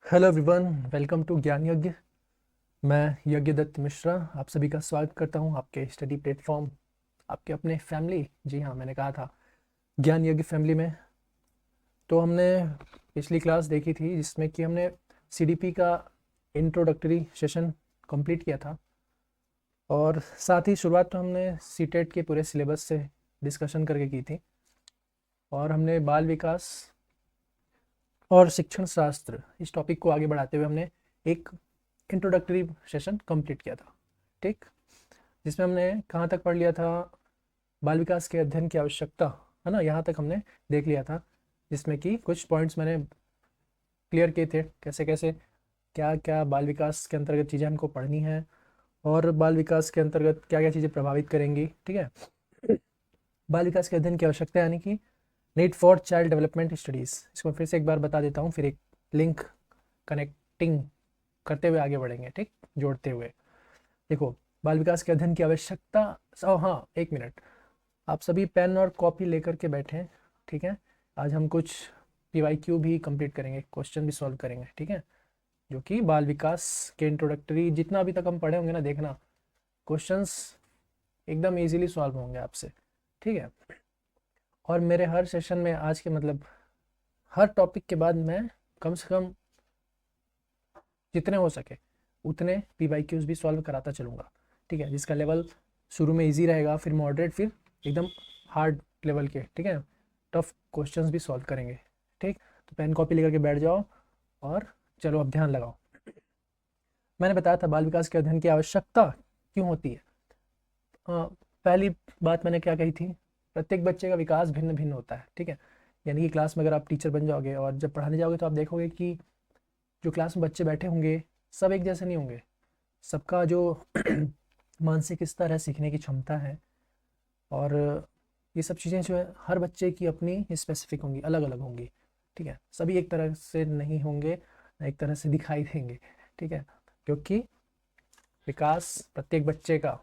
Hello everyone, welcome to ज्ञान यज्ञ। मैं यज्ञ दत्त मिश्रा आप सभी का स्वागत करता हूं आपके स्टडी प्लेटफॉर्म, आपके अपने फैमिली। जी हाँ, मैंने कहा था ज्ञान यज्ञ फैमिली में। तो हमने पिछली क्लास देखी थी जिसमें कि हमने सीडीपी का इंट्रोडक्टरी सेशन कंप्लीट किया था, और साथ ही शुरुआत तो हमने सीटेट के पूरे सिलेबस से डिस्कशन करके की थी, और हमने बाल विकास और शिक्षण शास्त्र इस टॉपिक को आगे बढ़ाते हुए हमने एक इंट्रोडक्टरी सेशन कंप्लीट किया था। ठीक, जिसमें हमने कहाँ तक पढ़ लिया था? बाल विकास के अध्ययन की आवश्यकता, है ना, यहाँ तक हमने देख लिया था, जिसमें कि कुछ पॉइंट्स मैंने क्लियर किए थे, कैसे कैसे क्या क्या बाल विकास के अंतर्गत चीज़ें हमको पढ़नी है, और बाल विकास के अंतर्गत क्या क्या चीज़ें प्रभावित करेंगी। ठीक है, बाल विकास के अध्ययन की आवश्यकता यानी कि need for child development studies. इसको फिर से एक बार बता देता हूँ, फिर एक लिंक कनेक्टिंग करते हुए आगे बढ़ेंगे। ठीक, जोड़ते हुए देखो, बाल विकास के अध्ययन की आवश्यकता। हाँ, एक मिनट, आप सभी पेन और कॉपी लेकर के बैठें। ठीक है, आज हम कुछ पीवाईक्यू भी कंप्लीट करेंगे, क्वेश्चन भी सॉल्व करेंगे। ठीक है, जो कि बाल विकास के इंट्रोडक्टरी जितना अभी तक हम पढ़े होंगे ना, देखना क्वेश्चंस एकदम इजीली सॉल्व होंगे आपसे। ठीक है, और मेरे हर सेशन में आज के मतलब हर टॉपिक के बाद मैं कम से कम जितने हो सके उतने पीवाईक्यूज भी सॉल्व कराता चलूँगा। ठीक है, जिसका लेवल शुरू में इजी रहेगा, फिर मॉडरेट, फिर एकदम हार्ड लेवल के। ठीक है, टफ क्वेश्चंस भी सॉल्व करेंगे। ठीक, तो पेन कॉपी लेकर के बैठ जाओ और चलो अब ध्यान लगाओ। मैंने बताया था बाल विकास के अध्ययन की आवश्यकता क्यों होती है। पहली बात मैंने क्या कही थी? प्रत्येक बच्चे का विकास भिन्न भिन्न होता है। ठीक है, यानी कि क्लास में अगर आप टीचर बन जाओगे और जब पढ़ाने जाओगे तो आप देखोगे कि जो क्लास में बच्चे बैठे होंगे सब एक जैसे नहीं होंगे। सबका जो मानसिक स्तर है, सीखने की क्षमता है, और ये सब चीज़ें जो है हर बच्चे की अपनी स्पेसिफिक होंगी, अलग अलग होंगी। ठीक है, सभी एक तरह से नहीं होंगे, ना एक तरह से दिखाई देंगे। ठीक है, क्योंकि विकास प्रत्येक बच्चे का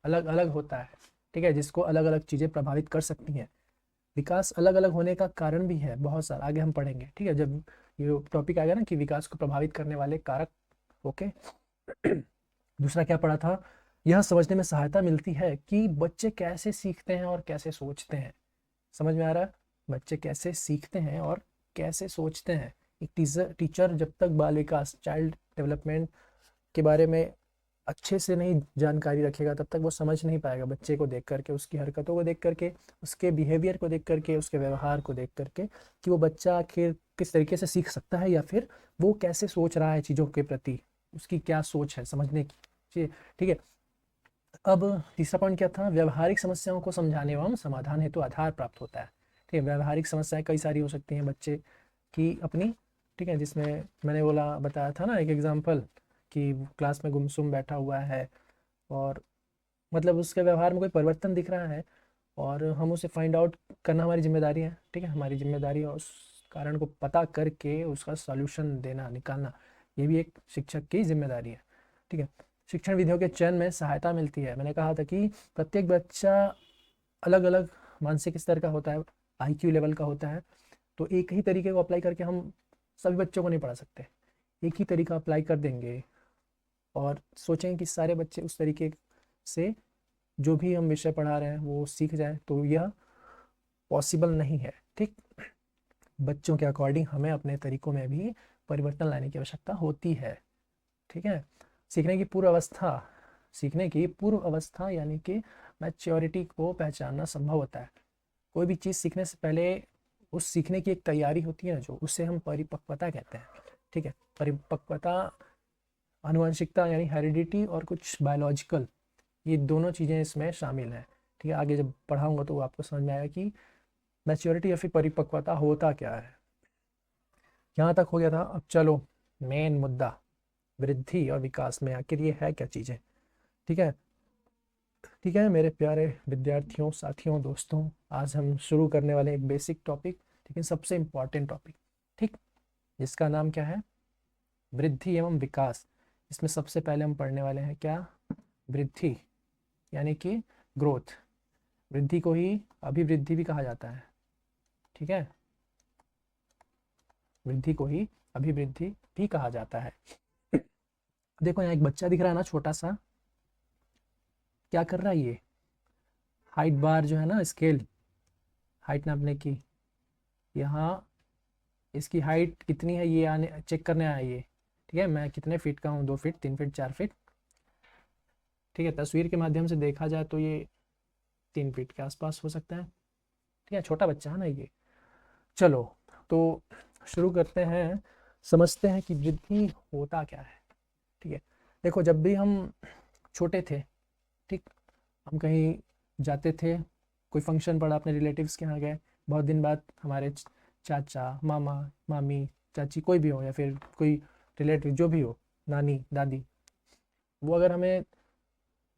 अलग अलग होता है। ठीक है, जिसको अलग अलग चीज़ें प्रभावित कर सकती हैं। विकास अलग अलग होने का कारण भी है बहुत सारा, आगे हम पढ़ेंगे। ठीक है, जब ये टॉपिक आएगा ना कि विकास को प्रभावित करने वाले कारक। ओके, दूसरा क्या पढ़ा था? यह समझने में सहायता मिलती है कि बच्चे कैसे सीखते हैं और कैसे सोचते हैं। समझ में आ रहा है? बच्चे कैसे सीखते हैं और कैसे सोचते हैं। एक टीचर टीचर जब तक बाल विकास, चाइल्ड डेवलपमेंट के बारे में अच्छे से नहीं जानकारी रखेगा, तब तक वो समझ नहीं पाएगा बच्चे को देख करके, उसकी हरकतों को देख करके, उसके बिहेवियर को देख करके, उसके व्यवहार को देख करके, कि वो बच्चा आखिर किस तरीके से सीख सकता है, या फिर वो कैसे सोच रहा है चीज़ों के प्रति, उसकी क्या सोच है समझने की। ठीक है, अब तीसरा पॉइंट क्या था? व्यवहारिक समस्याओं को समझाने एवं समाधान हेतु आधार प्राप्त होता है। ठीक है, व्यवहारिक समस्याएं कई सारी हो सकती हैं बच्चे की अपनी। ठीक है, जिसमें मैंने बताया था ना एक एग्जांपल, कि क्लास में गुमसुम बैठा हुआ है, और मतलब उसके व्यवहार में कोई परिवर्तन दिख रहा है, और हम उसे फाइंड आउट करना हमारी जिम्मेदारी है। ठीक है, हमारी जिम्मेदारी है उस कारण को पता करके उसका सॉल्यूशन देना, निकालना, ये भी एक शिक्षक की जिम्मेदारी है। ठीक है, शिक्षण विधियों के चयन में सहायता मिलती है। मैंने कहा था कि प्रत्येक बच्चा अलग अलग मानसिक स्तर का होता है, आईक्यू लेवल का होता है। तो एक ही तरीके को अप्लाई करके हम सभी बच्चों को नहीं पढ़ा सकते। एक ही तरीका अप्लाई कर देंगे और सोचेंगे कि सारे बच्चे उस तरीके से जो भी हम विषय पढ़ा रहे हैं वो सीख जाए, तो यह पॉसिबल नहीं है। ठीक, बच्चों के अकॉर्डिंग हमें अपने तरीकों में भी परिवर्तन लाने की आवश्यकता होती है। ठीक है, सीखने की पूर्व अवस्था, सीखने की पूर्व अवस्था यानी कि मैच्योरिटी को पहचानना संभव होता है। कोई भी चीज़ सीखने से पहले उस सीखने की एक तैयारी होती है, जो उसे हम परिपक्वता कहते हैं। ठीक है, परिपक्वता, आनुवंशिकता यानी हेरिडिटी, और कुछ बायोलॉजिकल, ये दोनों चीज़ें इसमें शामिल हैं। ठीक है, आगे जब पढ़ाऊंगा तो आपको समझ में आएगा कि मैच्योरिटी या फिर परिपक्वता होता क्या है। यहाँ तक हो गया था। अब चलो मेन मुद्दा, वृद्धि और विकास में आखिर ये है क्या चीज़ें। ठीक है, ठीक है मेरे प्यारे विद्यार्थियों, साथियों, दोस्तों, आज हम शुरू करने वाले एक बेसिक टॉपिक, लेकिन सबसे इम्पॉर्टेंट टॉपिक। ठीक, जिसका नाम क्या है? वृद्धि एवं विकास। इसमें सबसे पहले हम पढ़ने वाले हैं क्या? वृद्धि यानी कि ग्रोथ। वृद्धि को ही अभिवृद्धि भी कहा जाता है। ठीक है, वृद्धि को ही अभिवृद्धि भी कहा जाता है। देखो यहाँ एक बच्चा दिख रहा है ना, छोटा सा, क्या कर रहा है ये, हाइट बार जो है ना, स्केल हाइट नापने की, यहाँ इसकी हाइट कितनी है ये आने चेक करने आया ये। ठीक है, मैं कितने फीट का हूँ, 2 फीट, 3 फीट, 4 फीट। ठीक है, तस्वीर के माध्यम से देखा जाए तो ये 3 फीट के आसपास हो सकता है। ठीक है, छोटा बच्चा है ना ये। चलो तो शुरू करते हैं, समझते हैं कि वृद्धि होता क्या है। ठीक है, देखो जब भी हम छोटे थे, ठीक, हम कहीं जाते थे, कोई फंक्शन पड़ा, अपने रिलेटिव्स के यहाँ गए, बहुत दिन बाद हमारे चाचा, मामा, मामी, चाची, कोई भी हो, या फिर कोई रिलेटिव जो भी हो, नानी, दादी, वो अगर हमें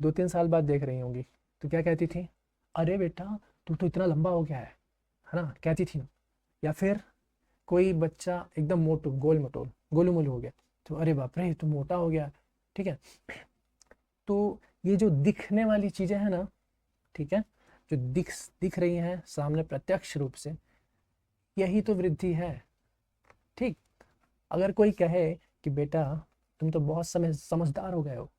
2-3 साल बाद देख रही होंगी तो क्या कहती थी, अरे बेटा तू तो इतना लंबा हो गया है ना, कहती थी ना। या फिर कोई बच्चा एकदम मोटू, गोल मटोल, गोलू मोलू हो गया तो अरे बाप रे तू मोटा हो गया। ठीक है, तो ये जो दिखने वाली चीज़ें हैं ना, ठीक है, जो दिख रही हैं सामने प्रत्यक्ष रूप से, यही तो वृद्धि है। ठीक, अगर कोई कहे कि बेटा तुम तो बहुत समझदार हो गए हो,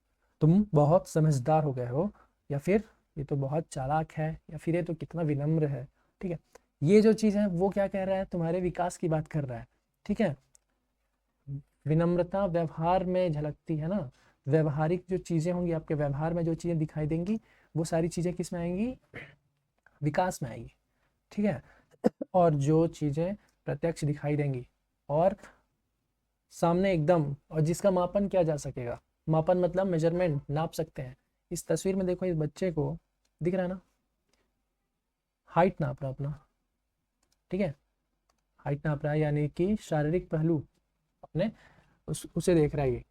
तुम बहुत समझदार हो गए हो, या फिर ये तो बहुत चालाक है, या फिर ये तो कितना विनम्र है। ठीक है, ये जो चीज़ है वो क्या कह रहा है, तुम्हारे विकास की बात कर रहा है। ठीक है, विनम्रता व्यवहार में झलकती है ना, व्यवहारिक जो चीज़ें होंगी, आपके व्यवहार में जो चीज़ें दिखाई देंगी, वो सारी चीज़ें किस में आएंगी, विकास में आएगी। ठीक है, और जो चीज़ें प्रत्यक्ष दिखाई देंगी और सामने एकदम, और जिसका मापन किया जा सकेगा, मापन मतलब मेजरमेंट, नाप सकते हैं। इस तस्वीर में देखो, इस बच्चे को दिख रहा है ना, हाइट नाप रहा अपना। ठीक है, हाइट नाप रहा है, यानी कि शारीरिक पहलू अपने उसे देख रहा है ये।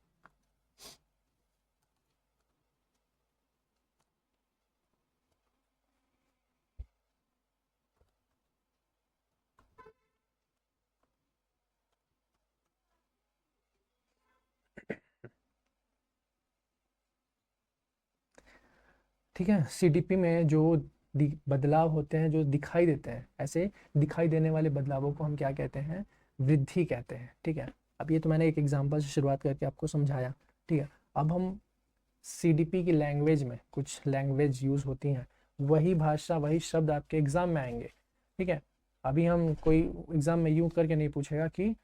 ठीक है, सीडीपी में जो बदलाव होते हैं, जो दिखाई देते हैं, ऐसे दिखाई देने वाले बदलावों को हम क्या कहते हैं, वृद्धि कहते हैं। ठीक है, अब ये तो मैंने एक एग्जांपल से शुरुआत करके आपको समझाया। ठीक है, अब हम सीडीपी की लैंग्वेज में, कुछ लैंग्वेज यूज़ होती हैं, वही भाषा, वही शब्द आपके एग्ज़ाम में आएंगे। ठीक है, अभी हम कोई एग्ज़ाम में यूँ करके नहीं पूछेगा कि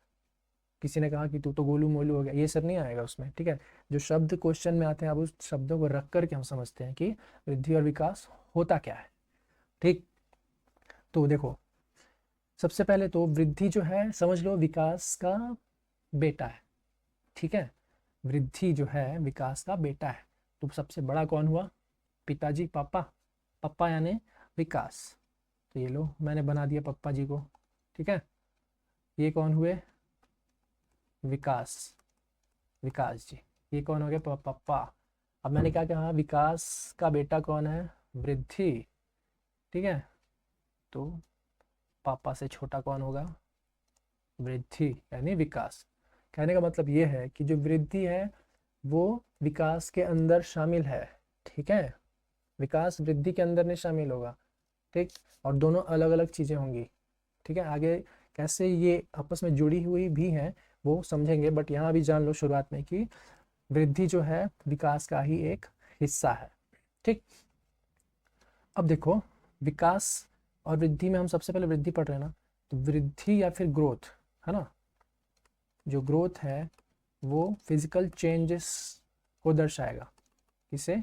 किसी ने कहा कि तू तो गोलू मोलू हो गया, ये सब नहीं आएगा उसमें। ठीक है, जो शब्द क्वेश्चन में आते हैं, अब उस शब्दों को रख करके हम समझते हैं कि वृद्धि और विकास होता क्या है। ठीक, तो देखो सबसे पहले तो वृद्धि जो है, समझ लो विकास का बेटा है। ठीक है, वृद्धि जो है विकास का बेटा है। तो सबसे बड़ा कौन हुआ, पिताजी, पापा, पप्पा यानी विकास। तो ये लो मैंने बना दिया पप्पा जी को। ठीक है, ये कौन हुए, विकास, विकास जी। ये कौन हो गया, पप्पा। अब मैंने क्या कहा, विकास का बेटा कौन है, वृद्धि। ठीक है, तो पापा से छोटा कौन होगा, वृद्धि यानी विकास। कहने का मतलब ये है कि जो वृद्धि है वो विकास के अंदर शामिल है। ठीक है, विकास वृद्धि के अंदर नहीं शामिल होगा। ठीक, और दोनों अलग अलग चीज़ें होंगी। ठीक है, आगे कैसे ये आपस में जुड़ी हुई भी हैं वो समझेंगे, बट यहाँ भी जान लो शुरुआत में कि वृद्धि जो है विकास का ही एक हिस्सा है। ठीक, अब देखो विकास और वृद्धि में हम सबसे पहले वृद्धि पढ़ रहे हैं ना, तो वृद्धि या फिर ग्रोथ है ना, जो ग्रोथ है वो फिजिकल चेंजेस को दर्शाएगा। किसे,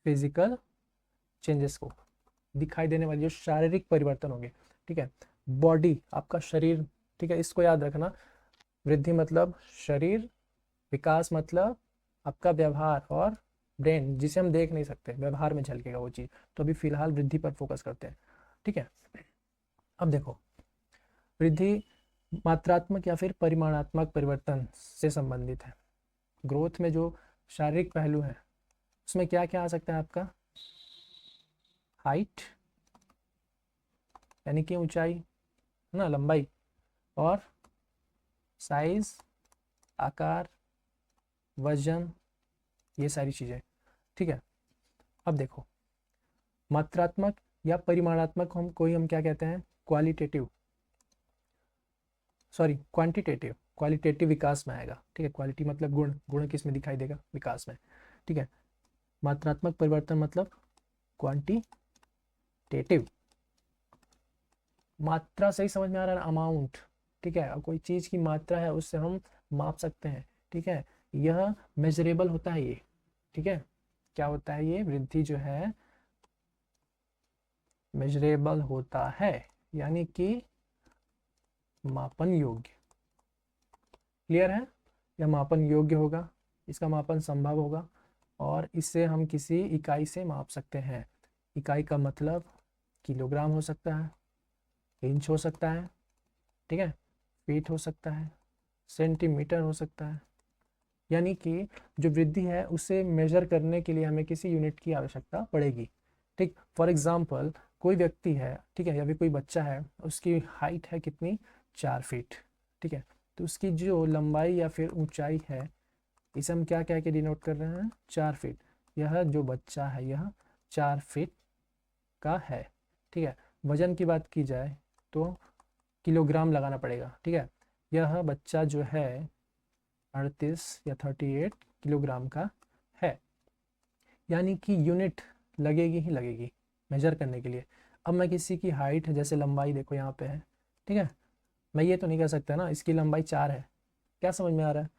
फिजिकल चेंजेस को, दिखाई देने वाले जो शारीरिक परिवर्तन होंगे। ठीक है, बॉडी, आपका शरीर। ठीक है, इसको याद रखना, वृद्धि मतलब शरीर, विकास मतलब आपका व्यवहार और ब्रेन, जिसे हम देख नहीं सकते, व्यवहार में झलकेगा वो चीज़। तो अभी फिलहाल वृद्धि पर फोकस करते हैं। ठीक है, अब देखो वृद्धि मात्रात्मक या फिर परिमाणात्मक परिवर्तन से संबंधित है। ग्रोथ में जो शारीरिक पहलू है उसमें क्या क्या आ सकता है आपका, हाइट यानी कि ऊंचाई ना, लंबाई, और साइज, आकार, वजन, ये सारी चीज़ें। ठीक है, अब देखो मात्रात्मक या परिमाणात्मक हम क्या कहते हैं, क्वालिटेटिव, सॉरी क्वांटिटेटिव। क्वालिटेटिव विकास में आएगा। ठीक है, क्वालिटी मतलब गुण, गुण किस में दिखाई देगा, विकास में। ठीक है, मात्रात्मक परिवर्तन मतलब क्वांटिटेटिव, मात्रा सही समझ में आ रहा है, अमाउंट। ठीक है, कोई चीज़ की मात्रा है उससे हम माप सकते हैं। ठीक है, यह मेजरेबल होता है ये। ठीक है, क्या होता है ये, वृद्धि जो है मेजरेबल होता है, यानी कि मापन योग्य। क्लियर है, यह मापन योग्य होगा, इसका मापन संभव होगा और इससे हम किसी इकाई से माप सकते हैं। इकाई का मतलब किलोग्राम हो सकता है, इंच हो सकता है, ठीक है, फीट हो सकता है, सेंटीमीटर हो सकता है। यानी कि जो वृद्धि है उसे मेजर करने के लिए हमें किसी यूनिट की आवश्यकता पड़ेगी। ठीक, फॉर एग्जांपल कोई व्यक्ति है, ठीक है, या फिर कोई बच्चा है, उसकी हाइट है कितनी, 4 फीट। ठीक है, तो उसकी जो लंबाई या फिर ऊंचाई है, इसे हम क्या कह के डिनोट कर रहे हैं, 4 फीट। यह जो बच्चा है यह 4 फीट का है। ठीक है, वजन की बात की जाए तो किलोग्राम लगाना पड़ेगा। ठीक है, यह बच्चा जो है 38 या 38 किलोग्राम का है, यानी कि यूनिट लगेगी ही लगेगी मेजर करने के लिए। अब मैं किसी की हाइट है, जैसे लंबाई देखो यहाँ पे है, ठीक है, मैं ये तो नहीं कह सकता ना इसकी लंबाई 4 है। क्या समझ में आ रहा है,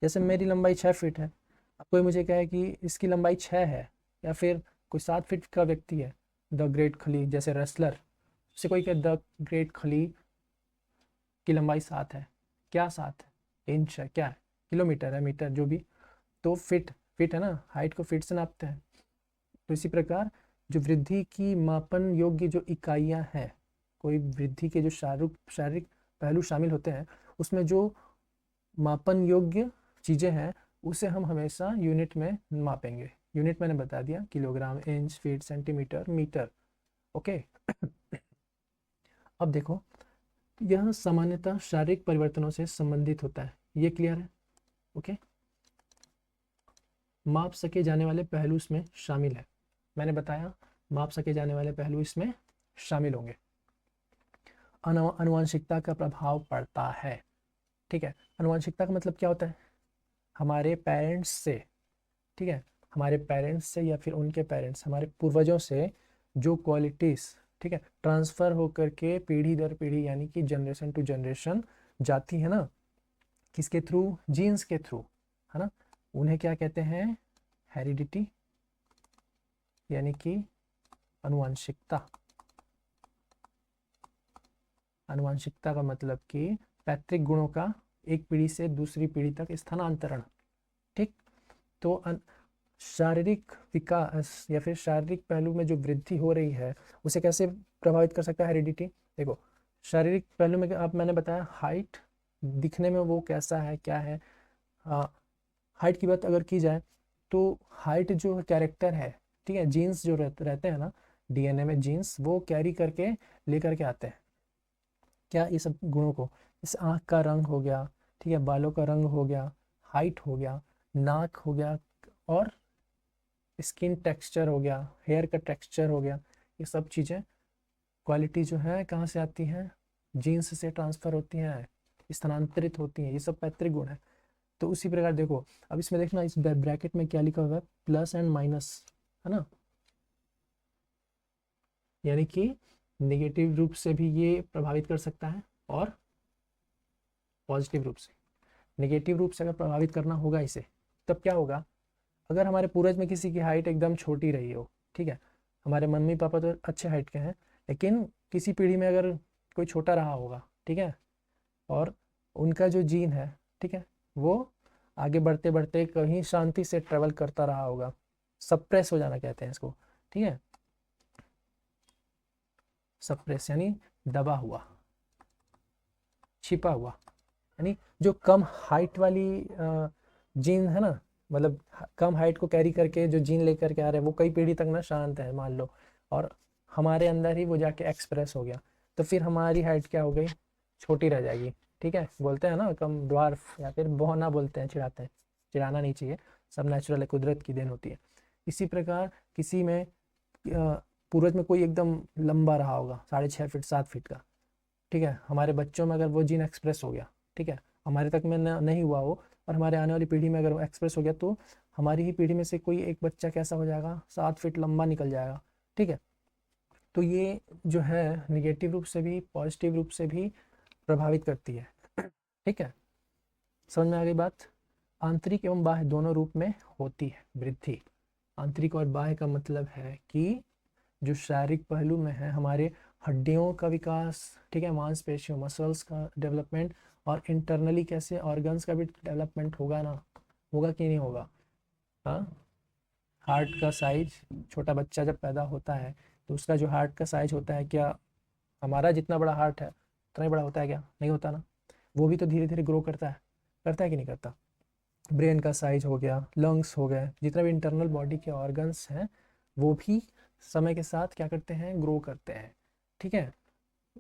जैसे मेरी लंबाई 6 फीट है, अब कोई मुझे कहे कि इसकी लंबाई 6 है, या फिर कोई 7 फीट का व्यक्ति है, द ग्रेट खली जैसे रेसलर, उससे कोई कहे द ग्रेट खली की लंबाई 7 है, क्या 7 है, इंच है, क्या है, किलोमीटर है, मीटर, जो भी, तो फिट, फिट है ना, हाइट को फिट से नापते हैं। तो इसी प्रकार जो वृद्धि की मापन योग्य जो इकाइयां हैं, कोई वृद्धि के जो शारीरिक पहलू शामिल होते हैं, उसमें जो मापन योग्य चीज़ें हैं उसे हम हमेशा यूनिट में मापेंगे। यूनिट मैंने बता दिया, kilogram, inch, feet, centimetre, metre. Okay अब देखो, यह सामान्यतः शारीरिक परिवर्तनों से संबंधित होता है, ये क्लियर है। ओके, माप सके जाने वाले पहलू इसमें शामिल है, मैंने बताया माप सके जाने वाले पहलू इसमें शामिल होंगे। अनुवांशिकता का प्रभाव पड़ता है। ठीक है, अनुवांशिकता का मतलब क्या होता है, हमारे पेरेंट्स से, ठीक है, हमारे पेरेंट्स से या फिर उनके पेरेंट्स, हमारे पूर्वजों से जो क्वालिटीज़, ठीक है, ट्रांसफ़र होकर के पीढ़ी दर पीढ़ी, यानी कि जनरेशन टू जनरेशन जाती है ना, किसके थ्रू, जीन्स के थ्रू, है ना, उन्हें क्या कहते हैं, हेरिडिटी, यानी कि अनुवांशिकता। अनुवांशिकता का मतलब कि पैतृक गुणों का एक पीढ़ी से दूसरी पीढ़ी तक स्थानांतरण। ठीक, तो शारीरिक विकास या फिर शारीरिक पहलू में जो वृद्धि हो रही है उसे कैसे प्रभावित कर सकता है, हेरिडिटी। देखो, शारीरिक पहलू में आप, मैंने बताया हाइट, दिखने में वो कैसा है, क्या है। हाइट की बात अगर की जाए तो हाइट जो कैरेक्टर है, ठीक है, जीन्स जो रहते हैं ना, डीएनए में जीन्स वो कैरी करके लेकर के आते हैं, क्या, ये सब गुणों को। इस आँख का रंग हो गया, ठीक है, बालों का रंग हो गया, हाइट हो गया, नाक हो गया, और स्किन टेक्सचर हो गया, हेयर का टेक्सचर हो गया, ये सब चीज़ें क्वालिटी जो है कहाँ से आती हैं, जीन्स से ट्रांसफ़र होती हैं, स्थानांतरित होती हैं, ये सब पैतृक गुण है। तो उसी प्रकार देखो, अब इसमें देखना, इस ब्रैकेट में क्या लिखा हुआ है, प्लस एंड माइनस, है ना, यानी कि नेगेटिव रूप से भी ये प्रभावित कर सकता है और पॉजिटिव रूप से। नेगेटिव रूप से अगर प्रभावित करना होगा इसे, तब क्या होगा, अगर हमारे पूर्वज में किसी की हाइट एकदम छोटी रही हो, ठीक है, हमारे मम्मी पापा तो अच्छे हाइट के हैं, लेकिन किसी पीढ़ी में अगर कोई छोटा रहा होगा, ठीक है, और उनका जो जीन है, ठीक है, वो आगे बढ़ते बढ़ते कहीं शांति से ट्रेवल करता रहा होगा, सप्रेस हो जाना कहते हैं इसको, ठीक है, सप्रेस यानी दबा हुआ, छिपा हुआ, यानी जो कम हाइट वाली जीन है ना, मतलब कम हाइट को कैरी करके जो जीन लेकर के आ रहे हैं वो कई पीढ़ी तक ना शांत है मान लो, और हमारे अंदर ही वो जाके एक्सप्रेस हो गया, तो फिर हमारी हाइट क्या हो गई, छोटी रह जाएगी। ठीक है, बोलते हैं ना कम ड्वार्फ या फिर बौना बोलते हैं, चिढ़ाते हैं, चिढ़ाना नहीं चाहिए, सब नेचुरल है, कुदरत की देन होती है। इसी प्रकार किसी में पूर्वज में कोई एकदम लंबा रहा होगा, 6.5 फीट 7 फीट का, ठीक है, हमारे बच्चों में अगर वो जीन एक्सप्रेस हो गया, ठीक है, हमारे तक में नहीं हुआ हो और हमारे आने वाली पीढ़ी में अगर वो एक्सप्रेस हो गया तो हमारी ही पीढ़ी में से कोई एक बच्चा कैसा हो जाएगा, 7 फीट लंबा निकल जाएगा। ठीक है, तो ये जो है निगेटिव रूप से भी पॉजिटिव रूप से भी प्रभावित करती है। ठीक है, समझ में आ गई बात। आंतरिक एवं बाह्य दोनों रूप में होती है वृद्धि। आंतरिक और बाह्य का मतलब है कि जो शारीरिक पहलू में है हमारे हड्डियों का विकास, ठीक है, मांसपेशियों मसल्स का डेवलपमेंट, और इंटरनली कैसे ऑर्गन्स का भी डेवलपमेंट होगा ना, होगा कि नहीं होगा। हाँ, हार्ट का साइज, छोटा बच्चा जब पैदा होता है तो उसका जो हार्ट का साइज होता है, क्या हमारा जितना बड़ा हार्ट है उतना ही बड़ा होता है क्या? नहीं होता ना, वो भी तो धीरे धीरे ग्रो करता है कि नहीं करता। ब्रेन का साइज हो गया, लंग्स हो गए, जितना भी इंटरनल बॉडी के ऑर्गन्स हैं वो भी समय के साथ क्या करते हैं, ग्रो करते हैं। ठीक है,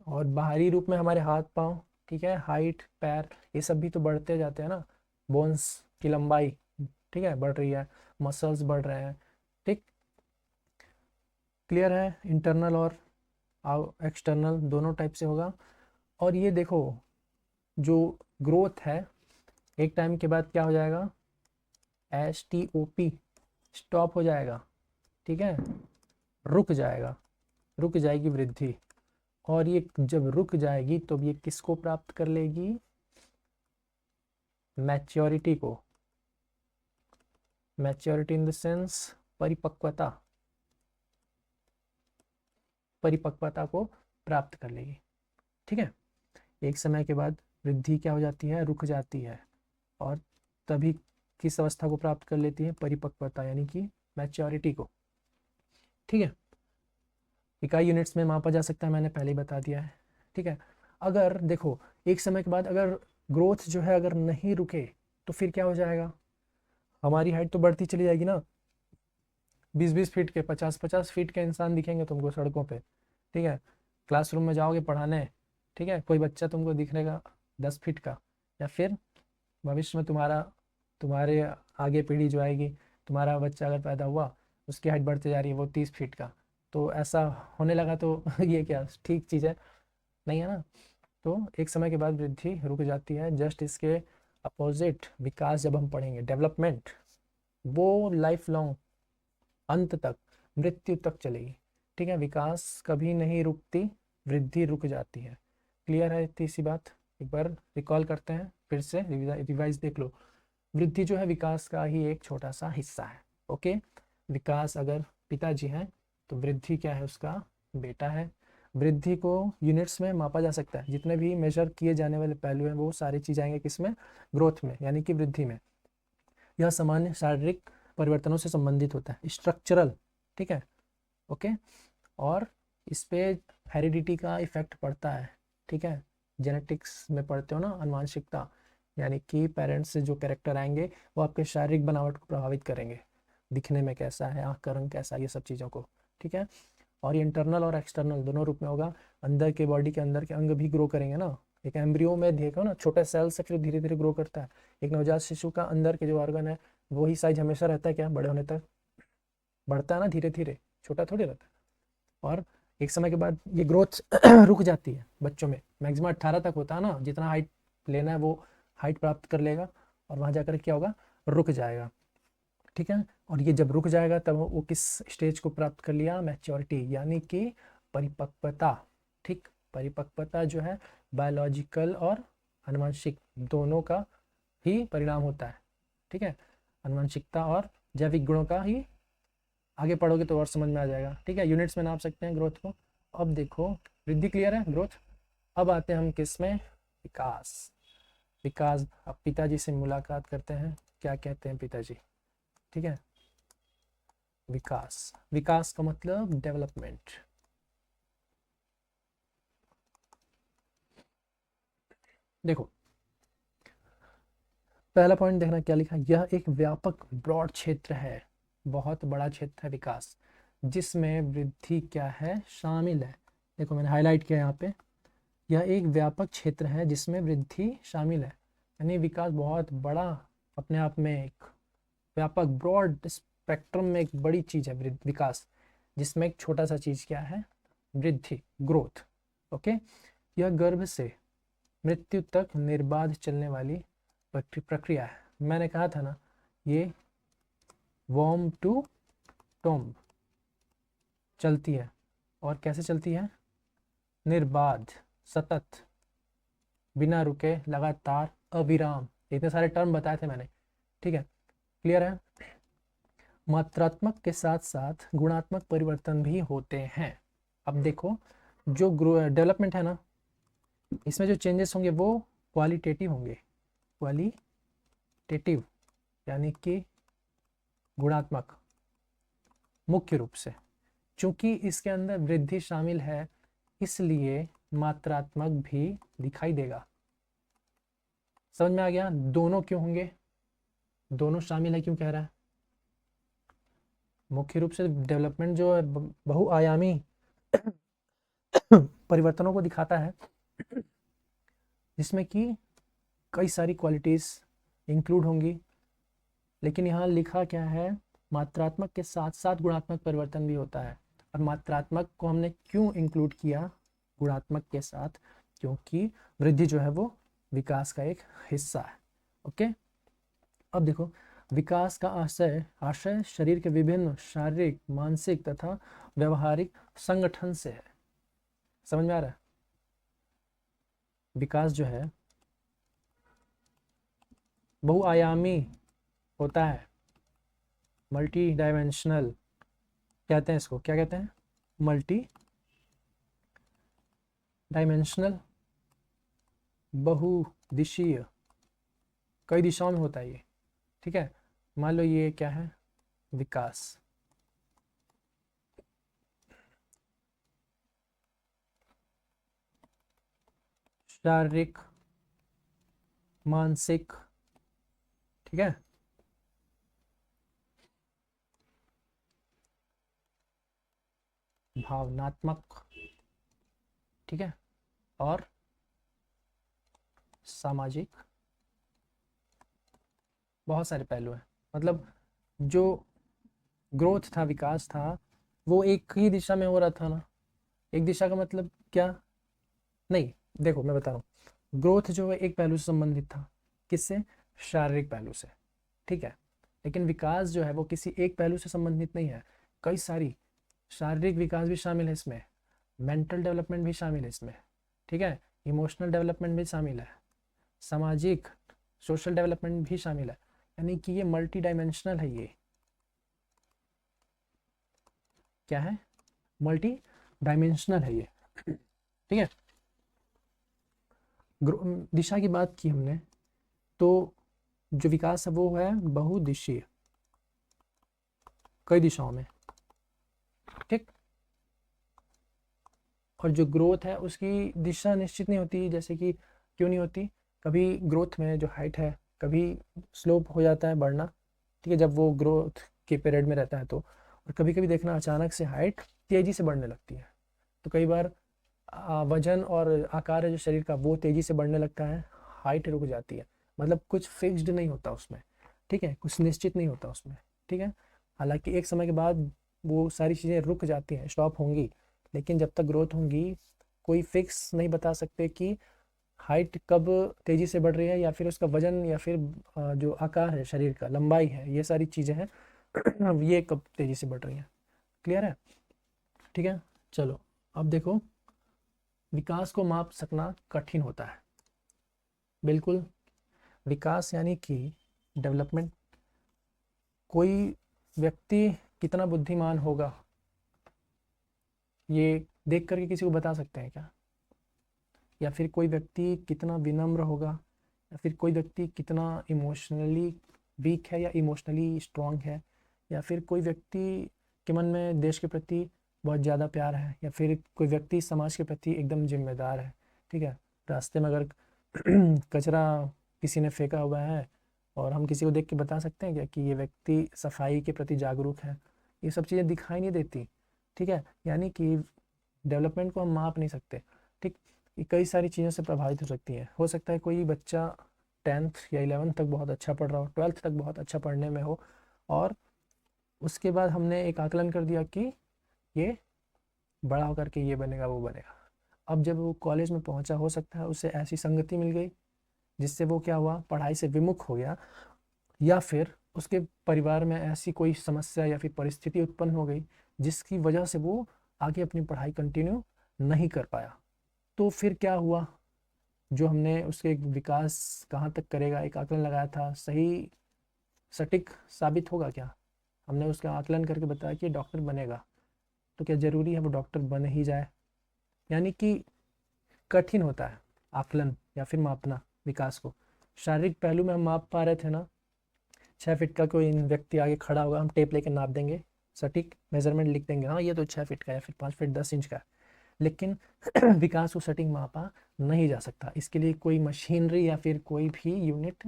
और बाहरी रूप में हमारे हाथ पाँव, ठीक है, हाइट, पैर, ये सब भी तो बढ़ते जाते हैं ना। बोन्स की लंबाई, ठीक है, बढ़ रही है, मसल्स बढ़ रहे हैं। ठीक, क्लियर है। इंटरनल और एक्सटर्नल दोनों टाइप से होगा। और ये देखो, जो ग्रोथ है एक टाइम के बाद क्या हो जाएगा, STOP, स्टॉप हो जाएगा। ठीक है, रुक जाएगा, रुक जाएगी वृद्धि। और ये जब रुक जाएगी तो ये किसको प्राप्त कर लेगी, मैच्योरिटी को। मैच्योरिटी इन द सेंस परिपक्वता, परिपक्वता को प्राप्त कर लेगी। ठीक है, एक समय के बाद वृद्धि क्या हो जाती है, रुक जाती है, और तभी किस अवस्था को प्राप्त कर लेती है, परिपक्वता यानी कि मैच्योरिटी को। ठीक है, इकाई यूनिट्स में मापा जा सकता है, मैंने पहले ही बता दिया है। ठीक है, अगर देखो एक समय के बाद अगर ग्रोथ जो है अगर नहीं रुके तो फिर क्या हो जाएगा, हमारी हाइट तो बढ़ती चली जाएगी ना। 20-20 फीट के, 50-50 फीट के इंसान दिखेंगे तुमको सड़कों पे। ठीक है, क्लासरूम में जाओगे पढ़ाने, ठीक है, कोई बच्चा तुमको दिखेगा 10 फीट का। या फिर भविष्य में तुम्हारे आगे पीढ़ी जो आएगी, तुम्हारा बच्चा अगर पैदा हुआ उसकी हाइट बढ़ती जा रही है, वो 30 फीट का, तो ऐसा होने लगा तो ये क्या ठीक चीज़ है? नहीं है ना। तो एक समय के बाद वृद्धि रुक जाती है। जस्ट इसके अपोजिट विकास जब हम पढ़ेंगे, डेवलपमेंट, वो लाइफ लॉन्ग, अंत तक, मृत्यु तक चलेगी। ठीक है, विकास कभी नहीं रुकती, वृद्धि रुक जाती है। क्लियर है इतनी सी बात? एक बार रिकॉल करते हैं, फिर से रिवाइज देख लो। वृद्धि जो है विकास का ही एक छोटा सा हिस्सा है। ओके, विकास अगर पिताजी हैं तो वृद्धि क्या है, उसका बेटा है। वृद्धि को यूनिट्स में मापा जा सकता है, जितने भी मेजर किए जाने वाले पहलू हैं वो सारी चीज़ आएंगे किसमें, ग्रोथ में, यानी कि वृद्धि में। यह सामान्य शारीरिक परिवर्तनों से संबंधित होता है, स्ट्रक्चरल। ठीक है, ओके, और इस पे हेरिडिटी का इफेक्ट पड़ता है। ठीक है, जेनेटिक्स में पढ़ते हो ना, आनुवांशिकता, यानी कि पेरेंट्स से जो कैरेक्टर आएंगे वो आपके शारीरिक बनावट को प्रभावित करेंगे, दिखने में कैसा है, आँख का रंग कैसा है, ये सब चीज़ों को। ठीक है, और ये इंटरनल और एक्सटर्नल दोनों रूप में होगा। अंदर के बॉडी के अंदर के अंग भी ग्रो करेंगे ना। एक एम्ब्रियो में देखो ना, छोटे सेल से फिर धीरे धीरे ग्रो करता है। एक नवजात शिशु का अंदर के जो ऑर्गन है वही साइज हमेशा रहता है क्या, बड़े होने तक बढ़ता है ना धीरे धीरे, छोटा थोड़ी रहता है। और एक समय के बाद ये ग्रोथ रुक जाती है बच्चों में। मैक्सिमम 18 तक होता है ना, जितना हाइट लेना है वो हाइट प्राप्त कर लेगा, और वहाँ जाकर क्या होगा, रुक जाएगा। ठीक है, और ये जब रुक जाएगा तब वो किस स्टेज को प्राप्त कर लिया, मैच्योरिटी, यानी कि परिपक्वता। ठीक, परिपक्वता जो है बायोलॉजिकल और आनुवंशिक दोनों का ही परिणाम होता है। ठीक है, आनुवंशिकता और जैविक गुणों का ही, आगे पढ़ोगे तो और समझ में आ जाएगा। ठीक है, यूनिट्स में नाप सकते हैं ग्रोथ को। अब देखो, वृद्धि क्लियर है, ग्रोथ। अब आते हैं हम किस में, विकास। विकास, अब पिताजी से मुलाकात करते हैं, क्या कहते हैं पिताजी। ठीक है, विकास, विकास का मतलब डेवलपमेंट। देखो पहला पॉइंट देखना क्या लिखा है, यह एक व्यापक ब्रॉड क्षेत्र है, बहुत बड़ा क्षेत्र है विकास, जिसमें वृद्धि क्या है, शामिल है। देखो मैंने हाईलाइट किया यहाँ पे, यह एक व्यापक क्षेत्र है जिसमें वृद्धि शामिल है, यानी विकास बहुत बड़ा, अपने आप में एक व्यापक ब्रॉड स्पेक्ट्रम में एक बड़ी चीज़ है विकास, जिसमें एक छोटा सा चीज़ क्या है, वृद्धि, ग्रोथ। ओके, यह गर्भ से मृत्यु तक निर्बाध चलने वाली प्रक्रिया है। मैंने कहा था ना, ये वॉर्म टू टॉम्ब चलती है। और कैसे चलती है? निर्बाध, सतत, बिना रुके, लगातार, अविराम। इतने सारे टर्म बताए थे मैंने, ठीक है, क्लियर है। मात्रात्मक के साथ साथ गुणात्मक परिवर्तन भी होते हैं। अब देखो, जो डेवलपमेंट है ना, इसमें जो चेंजेस होंगे वो क्वालिटेटिव होंगे। क्वालिटेटिव यानी कि गुणात्मक, मुख्य रूप से। चूंकि इसके अंदर वृद्धि शामिल है, इसलिए मात्रात्मक भी दिखाई देगा। समझ में आ गया? दोनों क्यों होंगे? दोनों शामिल है क्यों कह रहा है? मुख्य रूप से डेवलपमेंट जो है बहुआयामी परिवर्तनों को दिखाता है, जिसमें कि कई सारी क्वालिटीज इंक्लूड होंगी। लेकिन यहाँ लिखा क्या है? मात्रात्मक के साथ साथ गुणात्मक परिवर्तन भी होता है। और मात्रात्मक को हमने क्यों इंक्लूड किया गुणात्मक के साथ? क्योंकि वृद्धि जो है वो विकास का एक हिस्सा है। ओके, अब देखो, विकास का आशय शरीर के विभिन्न शारीरिक, मानसिक तथा व्यवहारिक संगठन से है। समझ में आ रहा है? विकास जो है बहुआयामी होता है, मल्टी डायमेंशनल कहते हैं इसको। क्या कहते हैं? मल्टी डायमेंशनल, बहुदिशीय, कई दिशाओं में होता है ये, ठीक है। मान लो ये क्या है? विकास। शारीरिक, मानसिक, ठीक है, भावनात्मक, ठीक है, और सामाजिक, बहुत सारे पहलू हैं। मतलब जो ग्रोथ था, विकास था, वो एक ही दिशा में हो रहा था ना। एक दिशा का मतलब क्या? नहीं, देखो मैं बता रहा हूँ, ग्रोथ जो है एक पहलू से संबंधित था। किससे? शारीरिक पहलू से, ठीक है। लेकिन विकास जो है वो किसी एक पहलू से संबंधित नहीं है, कई सारी, शारीरिक विकास भी शामिल है इसमें, मेंटल डेवलपमेंट भी शामिल है इसमें, ठीक है, इमोशनल डेवलपमेंट भी शामिल है, सामाजिक, सोशल डेवलपमेंट भी शामिल है। यानी कि ये मल्टी डायमेंशनल है। ये क्या है? मल्टी डायमेंशनल है ये, ठीक है। दिशा की बात की हमने, तो जो विकास है वो है बहुदिशीय, कई दिशाओं में, ठीक। और जो ग्रोथ है उसकी दिशा निश्चित नहीं होती। जैसे कि क्यों नहीं होती? कभी ग्रोथ में जो हाइट है कभी स्लोप हो जाता है बढ़ना, ठीक है, जब वो ग्रोथ के पीरियड में रहता है तो। और कभी कभी देखना अचानक से हाइट तेजी से बढ़ने लगती है। तो कई बार वजन और आकार है जो शरीर का वो तेजी से बढ़ने लगता है, हाइट रुक जाती है। मतलब कुछ फिक्स्ड नहीं होता उसमें, ठीक है, कुछ निश्चित नहीं होता उसमें, ठीक है। हालांकि एक समय के बाद वो सारी चीज़ें रुक जाती हैं, स्टॉप होंगी। लेकिन जब तक ग्रोथ होंगी, कोई फिक्स नहीं बता सकते कि हाइट कब तेज़ी से बढ़ रही है, या फिर उसका वजन, या फिर जो आकार है शरीर का, लंबाई है, ये सारी चीज़ें हैं ये कब तेज़ी से बढ़ रही हैं। क्लियर है? ठीक है, चलो अब देखो, विकास को माप सकना कठिन होता है। बिल्कुल, विकास यानी कि डेवलपमेंट। कोई व्यक्ति कितना बुद्धिमान होगा ये देख करके किसी को बता सकते हैं क्या? या फिर कोई व्यक्ति कितना विनम्र होगा, या फिर कोई व्यक्ति कितना इमोशनली वीक है या इमोशनली स्ट्रांग है, या फिर कोई व्यक्ति के मन में देश के प्रति बहुत ज़्यादा प्यार है, या फिर कोई व्यक्ति समाज के प्रति एकदम जिम्मेदार है, ठीक है। रास्ते में अगर कचरा किसी ने फेंका हुआ है और हम किसी को देख के बता सकते हैं क्या कि ये व्यक्ति सफाई के प्रति जागरूक है? ये सब चीज़ें दिखाई नहीं देती, ठीक है। यानी कि डेवलपमेंट को हम माप नहीं सकते, ठीक। ये कई सारी चीज़ों से प्रभावित हो सकती है। हो सकता है कोई बच्चा 10th या 11th तक बहुत अच्छा पढ़ रहा हो, 12th तक बहुत अच्छा पढ़ने में हो, और उसके बाद हमने एक आकलन कर दिया कि ये बड़ा होकर के ये बनेगा वो बनेगा। अब जब वो कॉलेज में पहुंचा, हो सकता है उसे ऐसी संगति मिल गई जिससे वो क्या हुआ, पढ़ाई से विमुख हो गया, या फिर उसके परिवार में ऐसी कोई समस्या या फिर परिस्थिति उत्पन्न हो गई जिसकी वजह से वो आगे अपनी पढ़ाई कंटिन्यू नहीं कर पाया। तो फिर क्या हुआ, जो हमने उसके विकास कहाँ तक करेगा एक आकलन लगाया था, सही सटीक साबित होगा क्या? हमने उसका आकलन करके बताया कि डॉक्टर बनेगा, तो क्या ज़रूरी है वो डॉक्टर बन ही जाए? यानी कि कठिन होता है आकलन या फिर मापना विकास को। शारीरिक पहलू में हम माप पा रहे थे ना, 6 फीट का कोई व्यक्ति आगे खड़ा होगा, हम टेप लेके नाप देंगे, सटीक मेजरमेंट लिख देंगे, हाँ ये तो 6 फीट का है, फिर 5 फीट 10 इंच का है। लेकिन विकास को सटीक मापा नहीं जा सकता, इसके लिए कोई मशीनरी या फिर कोई भी यूनिट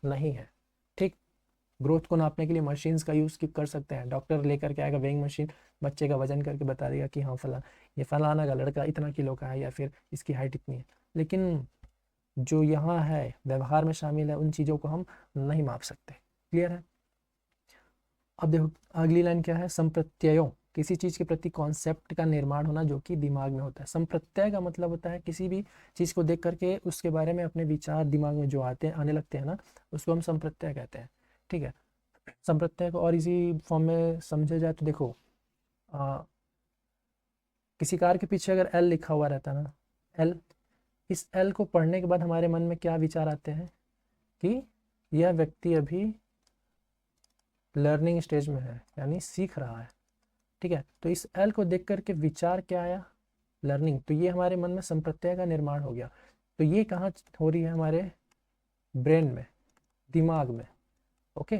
नहीं है। ठीक, ग्रोथ को नापने के लिए मशीन्स का यूज़ कर सकते हैं। डॉक्टर लेकर के आएगा वेइंग मशीन, बच्चे का वजन करके बता देगा कि हाँ ये फलाना का लड़का इतना किलो का है या फिर इसकी हाइट इतनी है। लेकिन जो यहाँ है व्यवहार में शामिल है, उन चीज़ों को हम नहीं माप सकते। क्लियर है? अब देखो अगली लाइन क्या है, संप्रत्ययों, किसी चीज़ के प्रति कॉन्सेप्ट का निर्माण होना जो कि दिमाग में होता है। संप्रत्यय का मतलब होता है किसी भी चीज़ को देख करके उसके बारे में अपने विचार दिमाग में जो आने लगते हैं ना, उसको हम संप्रत्यय कहते हैं। ठीक है, संप्रत्यय को और इसी फॉर्म में समझा जाए तो देखो, किसी कार के पीछे अगर एल लिखा हुआ रहता ना, एल, इस एल को पढ़ने के बाद हमारे मन में क्या विचार आते हैं कि यह व्यक्ति अभी लर्निंग स्टेज में है, यानी सीख रहा है। ठीक है, तो इस एल को देख करके विचार क्या आया, लर्निंग, तो ये हमारे मन में संप्रत्यय का निर्माण हो गया। तो ये कहाँ हो रही है, हमारे ब्रेन में, दिमाग में। ओके,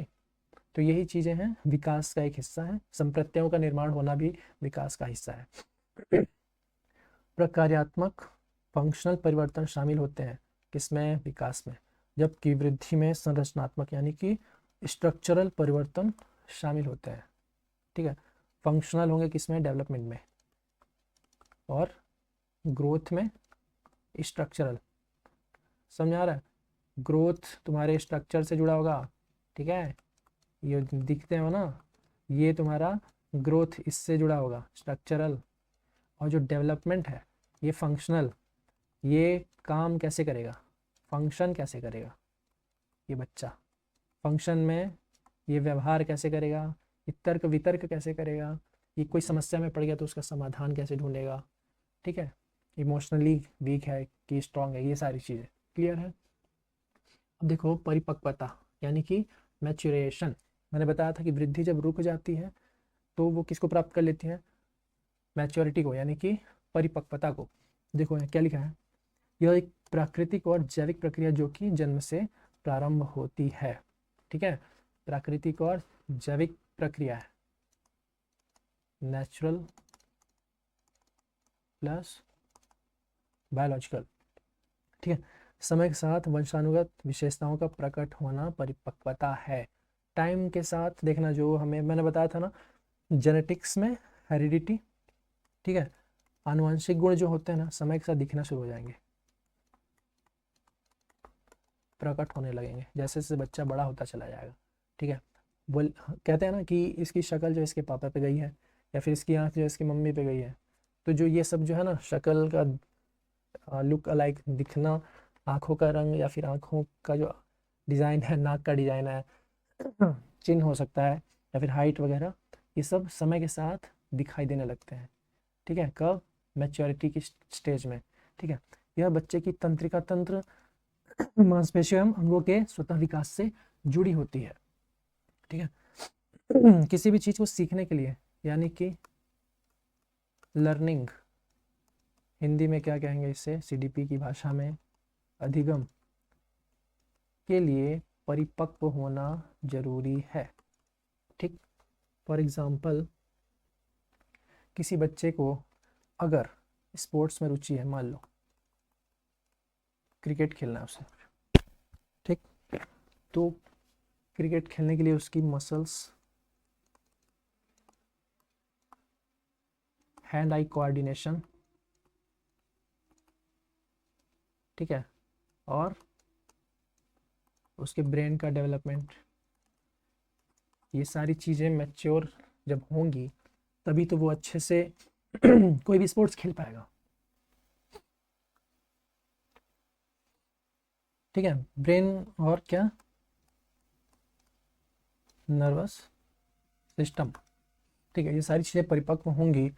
तो यही चीज़ें हैं, विकास का एक हिस्सा है, संप्रत्ययों का निर्माण होना भी विकास का हिस्सा है। प्रकार्यात्मक फंक्शनल परिवर्तन शामिल होते हैं किसमें, विकास में, जबकि वृद्धि में संरचनात्मक यानी कि स्ट्रक्चरल परिवर्तन शामिल होते हैं। ठीक है, फंक्शनल होंगे किसमें, डेवलपमेंट में, और ग्रोथ में स्ट्रक्चरल। समझ आ रहा है? ग्रोथ तुम्हारे स्ट्रक्चर से जुड़ा होगा। ठीक है, ये दिखते हो ना, ये तुम्हारा ग्रोथ इससे जुड़ा होगा, स्ट्रक्चरल। और जो डेवलपमेंट है ये फंक्शनल, ये काम कैसे करेगा, फंक्शन कैसे करेगा ये बच्चा, फंक्शन में ये व्यवहार कैसे करेगा, ये तर्क वितर्क कैसे करेगा, ये कोई समस्या में पड़ गया तो उसका समाधान कैसे ढूंढेगा। ठीक है, इमोशनली वीक है कि स्ट्रांग है, ये सारी चीज़ें। क्लियर है? अब देखो परिपक्वता यानी कि मैच्योरेशन, मैंने बताया था कि वृद्धि जब रुक जाती है तो वो किसको प्राप्त कर लेती है, मैच्योरिटी को, यानी कि परिपक्वता को। देखो यहाँ क्या लिखा है, यह एक प्राकृतिक और जैविक प्रक्रिया जो कि जन्म से प्रारंभ होती है। ठीक है, प्राकृतिक और जैविक प्रक्रिया है, नेचुरल प्लस बायोलॉजिकल। ठीक है, समय के साथ वंशानुगत विशेषताओं का प्रकट होना परिपक्वता है। टाइम के साथ देखना, जो हमें मैंने बताया था ना, जेनेटिक्स में हेरिडिटी, ठीक है, आनुवंशिक गुण जो होते हैं ना, समय के साथ दिखना शुरू हो जाएंगे, प्रकट होने लगेंगे जैसे जैसे बच्चा बड़ा होता चला जाएगा। ठीक है, बोल कहते हैं ना कि इसकी शक्ल जो इसके पापा पे गई है, या फिर इसकी आँख जो इसकी मम्मी पे गई है, तो जो ये सब जो है ना, शक्ल का लुक अलाइक दिखना, आँखों का रंग या फिर आँखों का जो डिज़ाइन है, नाक का डिज़ाइन है, चिन्ह हो सकता है, या फिर हाइट वगैरह, ये सब समय के साथ दिखाई देने लगते हैं। ठीक है, कब, मैच्योरिटी की स्टेज में। ठीक है, यह बच्चे की तंत्रिका तंत्र, मांसपेशियों एवं अंगों के स्वतः विकास से जुड़ी होती है। ठीक है, किसी भी चीज़ को सीखने के लिए, यानी कि लर्निंग, हिंदी में क्या कहेंगे इसे, सीडीपी की भाषा में अधिगम के लिए परिपक्व होना जरूरी है। ठीक, फॉर एग्जाम्पल किसी बच्चे को अगर स्पोर्ट्स में रुचि है, मान लो क्रिकेट खेलना है उसे, ठीक, तो क्रिकेट खेलने के लिए उसकी मसल्स, हैंड आई कोऑर्डिनेशन, ठीक है, और उसके ब्रेन का डेवलपमेंट, ये सारी चीज़ें मैच्योर जब होंगी तभी तो वो अच्छे से कोई भी स्पोर्ट्स खेल पाएगा। ठीक है, ब्रेन और क्या, नर्वस सिस्टम। ठीक है, ये सारी चीज़ें परिपक्व होंगी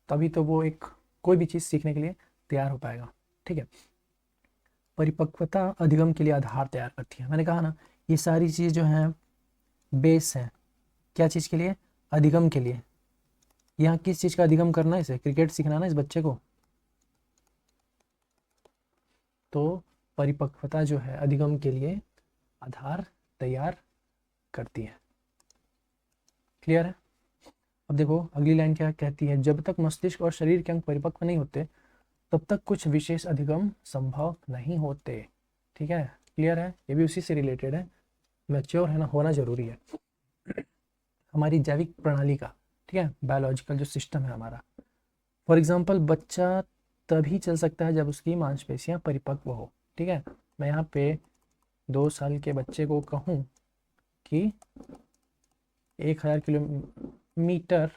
तभी तो वो एक कोई भी चीज़ सीखने के लिए तैयार हो पाएगा। ठीक है, परिपक्वता अधिगम के लिए आधार तैयार करती है। मैंने कहा ना, ये सारी चीज़ जो हैं बेस है क्या चीज़ के लिए, अधिगम के लिए। यहाँ किस चीज़ का अधिगम करना है, इसे क्रिकेट सीखना ना इस बच्चे को, तो परिपक्वता जो है अधिगम के लिए आधार तैयार करती है। क्लियर है? अब देखो अगली लाइन क्या कहती है, जब तक मस्तिष्क और शरीर के अंग परिपक्व नहीं होते तब तक कुछ विशेष अधिगम संभव नहीं होते। ठीक है, क्लियर है? ये भी उसी से रिलेटेड है, मैच्योर है ना, होना जरूरी है हमारी जैविक प्रणाली का। ठीक है, बायोलॉजिकल जो सिस्टम है हमारा। फॉर एग्जाम्पल, बच्चा तभी चल सकता है जब उसकी मांसपेशियां परिपक्व हो। ठीक है, मैं यहाँ पे 2 साल के बच्चे को कहूँ कि 1000 किलोमीटर,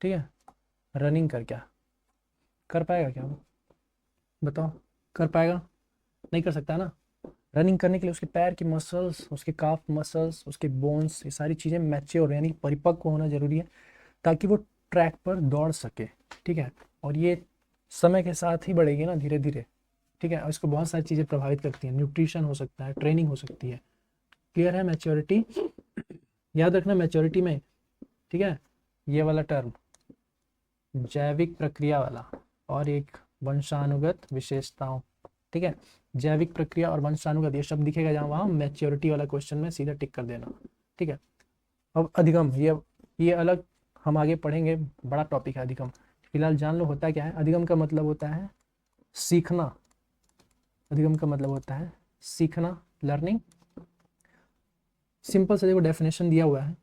ठीक है, रनिंग कर, क्या कर पाएगा? क्या वो बताओ, कर पाएगा? नहीं कर सकता ना। रनिंग करने के लिए उसके पैर की मसल्स, उसके काफ मसल्स, उसके बोन्स, ये सारी चीज़ें मैच्योर यानी परिपक्व होना जरूरी है ताकि वो ट्रैक पर दौड़ सके। ठीक है, और ये समय के साथ ही बढ़ेगी ना, धीरे धीरे। ठीक है, और इसको बहुत सारी चीज़ें प्रभावित करती हैं, न्यूट्रिशन हो सकता है, ट्रेनिंग हो सकती है। क्लियर है? मैच्योरिटी याद रखना, मैच्योरिटी में, ठीक है, ये वाला टर्म जैविक प्रक्रिया वाला और एक वंशानुगत विशेषताओं। ठीक है, जैविक प्रक्रिया और वंशानुगत ये शब्द दिखेगा जहाँ वहाँ मैच्योरिटी वाला क्वेश्चन में सीधा टिक कर देना। ठीक है, अब अधिगम, ये अलग हम आगे पढ़ेंगे, बड़ा टॉपिक है अधिगम। फिलहाल जान लो होता क्या है। अधिगम का मतलब होता है सीखना। अधिगम का मतलब होता है सीखना, लर्निंग। सिंपल से देखो डेफिनेशन दिया हुआ है,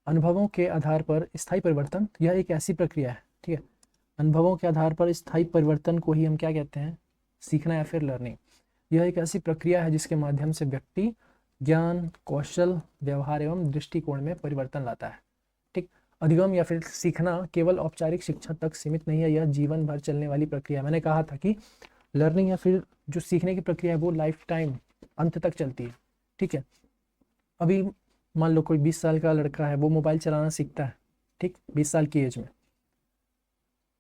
अनुभवों के आधार पर स्थायी परिवर्तन, यह एक ऐसी प्रक्रिया है। ठीक है, अनुभवों के आधार पर स्थायी परिवर्तन को ही हम क्या कहते हैं, सीखना या फिर लर्निंग। यह एक ऐसी प्रक्रिया है जिसके माध्यम से व्यक्ति ज्ञान, कौशल, व्यवहार एवं दृष्टिकोण में परिवर्तन लाता है। ठीक, अधिगम या फिर सीखना केवल औपचारिक शिक्षा तक सीमित नहीं है, यह जीवन भर चलने वाली प्रक्रिया है। मैंने कहा था कि लर्निंग या फिर जो सीखने की प्रक्रिया है वो लाइफ टाइम, अंत तक चलती है। ठीक है, अभी मान लो कोई 20 साल का लड़का है, वो मोबाइल चलाना सीखता है, ठीक, 20 साल की एज में,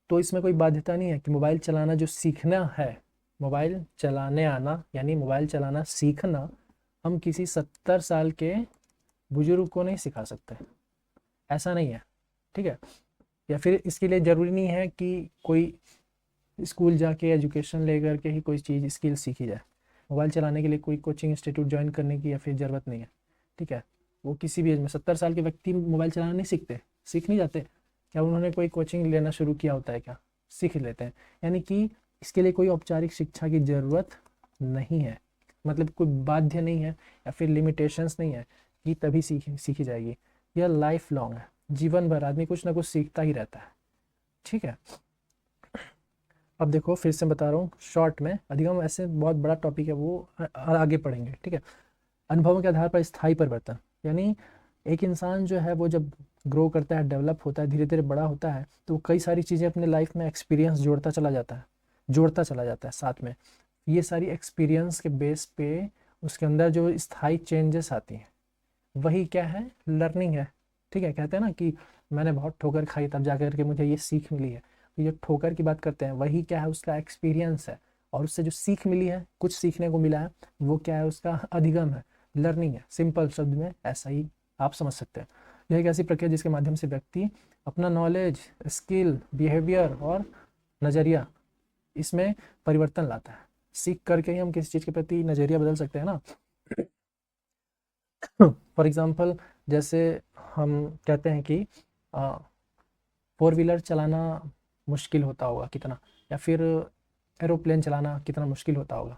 तो इसमें कोई बाध्यता नहीं है कि मोबाइल चलाना जो सीखना है, मोबाइल चलाने आना यानी मोबाइल चलाना सीखना, हम किसी 70 साल के बुजुर्ग को नहीं सिखा सकते, ऐसा नहीं है। ठीक है, या फिर इसके लिए ज़रूरी नहीं है कि कोई स्कूल जाके एजुकेशन लेकर के ही कोई चीज़ स्किल सीखी जाए। मोबाइल चलाने के लिए कोई कोचिंग इंस्टीट्यूट ज्वाइन करने की या फिर ज़रूरत नहीं है। ठीक है, वो किसी भी एज में 70 साल के व्यक्ति मोबाइल चलाना नहीं सीखते, सीख नहीं जाते, क्या उन्होंने कोई कोचिंग लेना शुरू किया होता है? क्या सीख लेते हैं। यानी कि इसके लिए कोई औपचारिक शिक्षा की ज़रूरत नहीं है, मतलब कोई बाध्य नहीं है या फिर लिमिटेशंस नहीं है कि तभी सीखी जाएगी। यह लाइफ लॉन्ग है, जीवन भर आदमी कुछ ना कुछ सीखता ही रहता है। ठीक है, अब देखो फिर से बता रहा हूँ शॉर्ट में, अधिगम ऐसे बहुत बड़ा टॉपिक है, वो आगे पढ़ेंगे। ठीक है, अनुभवों के आधार पर स्थायी परिवर्तन, यानी एक इंसान जो है वो जब ग्रो करता है, डेवलप होता है, धीरे धीरे बड़ा होता है, तो कई सारी चीज़ें अपने लाइफ में एक्सपीरियंस जोड़ता चला जाता है साथ में। ये सारी एक्सपीरियंस के बेस पे उसके अंदर जो स्थायी चेंजेस आती हैं वही क्या है, लर्निंग है। ठीक है, कहते हैं ना कि मैंने बहुत ठोकर खाई तब जा कर के मुझे ये सीख मिली है, तो ये ठोकर की बात करते हैं, वही क्या है, उसका एक्सपीरियंस है, और उससे जो सीख मिली है, कुछ सीखने को मिला है, वो क्या है, उसका अधिगम है, लर्निंग है। सिंपल शब्द में ऐसा ही आप समझ सकते हैं। यह एक ऐसी प्रक्रिया जिसके माध्यम से व्यक्ति अपना नॉलेज, स्किल, बिहेवियर और नज़रिया इसमें परिवर्तन लाता है। सीख करके ही हम किसी चीज़ के प्रति नज़रिया बदल सकते हैं ना। फॉर एग्जाम्पल, जैसे हम कहते हैं कि 4 व्हीलर चलाना मुश्किल होता होगा कितना, या फिर एरोप्लेन चलाना कितना मुश्किल होता होगा,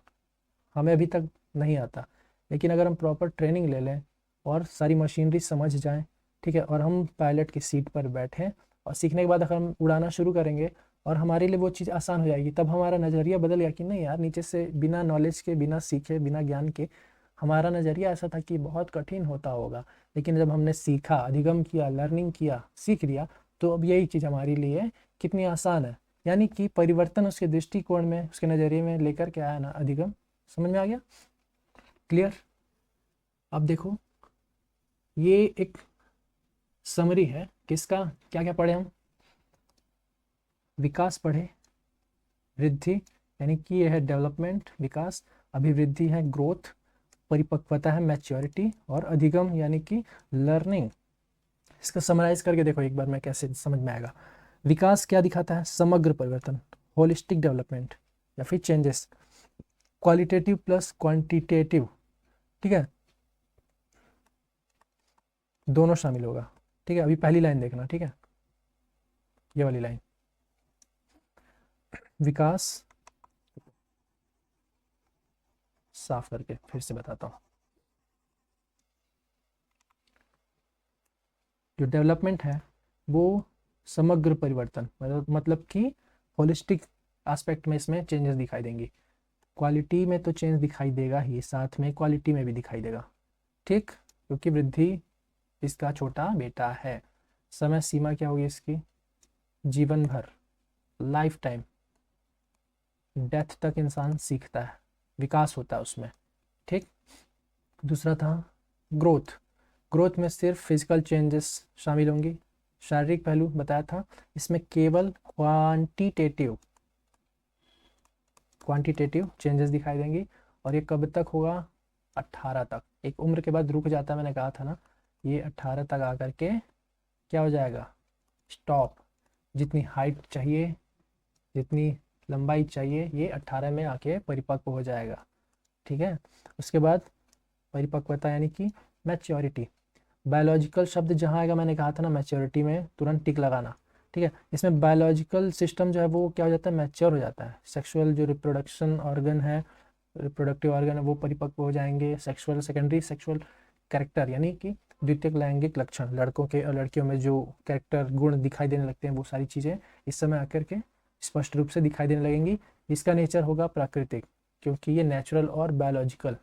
हमें अभी तक नहीं आता। लेकिन अगर हम प्रॉपर ट्रेनिंग ले लें और सारी मशीनरी समझ जाएं, ठीक है, और हम पायलट की सीट पर बैठें और सीखने के बाद अगर हम उड़ाना शुरू करेंगे और हमारे लिए वो चीज़ आसान हो जाएगी, तब हमारा नज़रिया बदल गया कि नहीं यार, नीचे से बिना नॉलेज के, बिना सीखे, बिना ज्ञान के हमारा नज़रिया ऐसा था कि बहुत कठिन होता होगा, लेकिन जब हमने सीखा, अधिगम किया, लर्निंग किया, सीख लिया, तो अब यही चीज़ हमारे लिए कितनी आसान है। यानी कि परिवर्तन उसके दृष्टिकोण में, उसके नज़रिए में लेकर के आया ना अधिगम। समझ में आ गया? क्लियर? अब देखो ये एक समरी है किसका, क्या क्या पढ़े हम? विकास पढ़े, वृद्धि यानी कि यह है डेवलपमेंट, विकास, अभिवृद्धि है ग्रोथ, परिपक्वता है मैच्योरिटी, और अधिगम यानी कि लर्निंग। इसका समराइज करके देखो एक बार मैं, कैसे समझ में आएगा। विकास क्या दिखाता है? समग्र परिवर्तन, होलिस्टिक डेवलपमेंट या फिर चेंजेस, क्वालिटेटिव प्लस क्वांटिटेटिव, ठीक है, दोनों शामिल होगा। ठीक है, अभी पहली लाइन देखना, ठीक है, ये वाली लाइन, विकास, साफ करके फिर से बताता हूँ। जो डेवलपमेंट है वो समग्र परिवर्तन, मतलब कि होलिस्टिक एस्पेक्ट में इसमें चेंजेस दिखाई देंगी। क्वालिटी में तो चेंज दिखाई देगा ही, साथ में क्वालिटी में भी दिखाई देगा, ठीक, क्योंकि वृद्धि इसका छोटा बेटा है। समय सीमा क्या होगी इसकी? जीवन भर, लाइफ टाइम, डेथ तक इंसान सीखता है, विकास होता है उसमें, ठीक। दूसरा था ग्रोथ। ग्रोथ में सिर्फ फिजिकल चेंजेस शामिल होंगी, शारीरिक पहलू बताया था। इसमें केवल क्वांटिटेटिव चेंजेस दिखाई देंगी। और ये कब तक होगा? 18 तक। एक उम्र के बाद रुक जाता है, मैंने कहा था ना, ये 18 तक आकर के क्या हो जाएगा? स्टॉप। जितनी हाइट चाहिए, जितनी लंबाई चाहिए, ये 18 में आके परिपक्व हो जाएगा, ठीक है। उसके बाद परिपक्वता यानी कि मैच्योरिटी। बायोलॉजिकल शब्द जहाँ आएगा, मैंने कहा था ना मैच्योरिटी में तुरंत टिक लगाना, ठीक है। इसमें बायोलॉजिकल सिस्टम जो है वो क्या हो जाता है? मैच्योर हो जाता है। सेक्सुअल जो रिप्रोडक्शन ऑर्गन है, रिप्रोडक्टिव ऑर्गन है, वो परिपक्व हो जाएंगे। सेक्सुअल, सेकेंडरी सेक्सुअल कैरेक्टर यानी कि द्वितीयक लैंगिक लक्षण, लड़कों के और लड़कियों में जो कैरेक्टर गुण दिखाई देने लगते हैं, वो सारी चीज़ें इस समय आकर के स्पष्ट रूप से दिखाई देने लगेंगी। इसका नेचर होगा प्राकृतिक, क्योंकि ये नेचुरल और बायोलॉजिकल,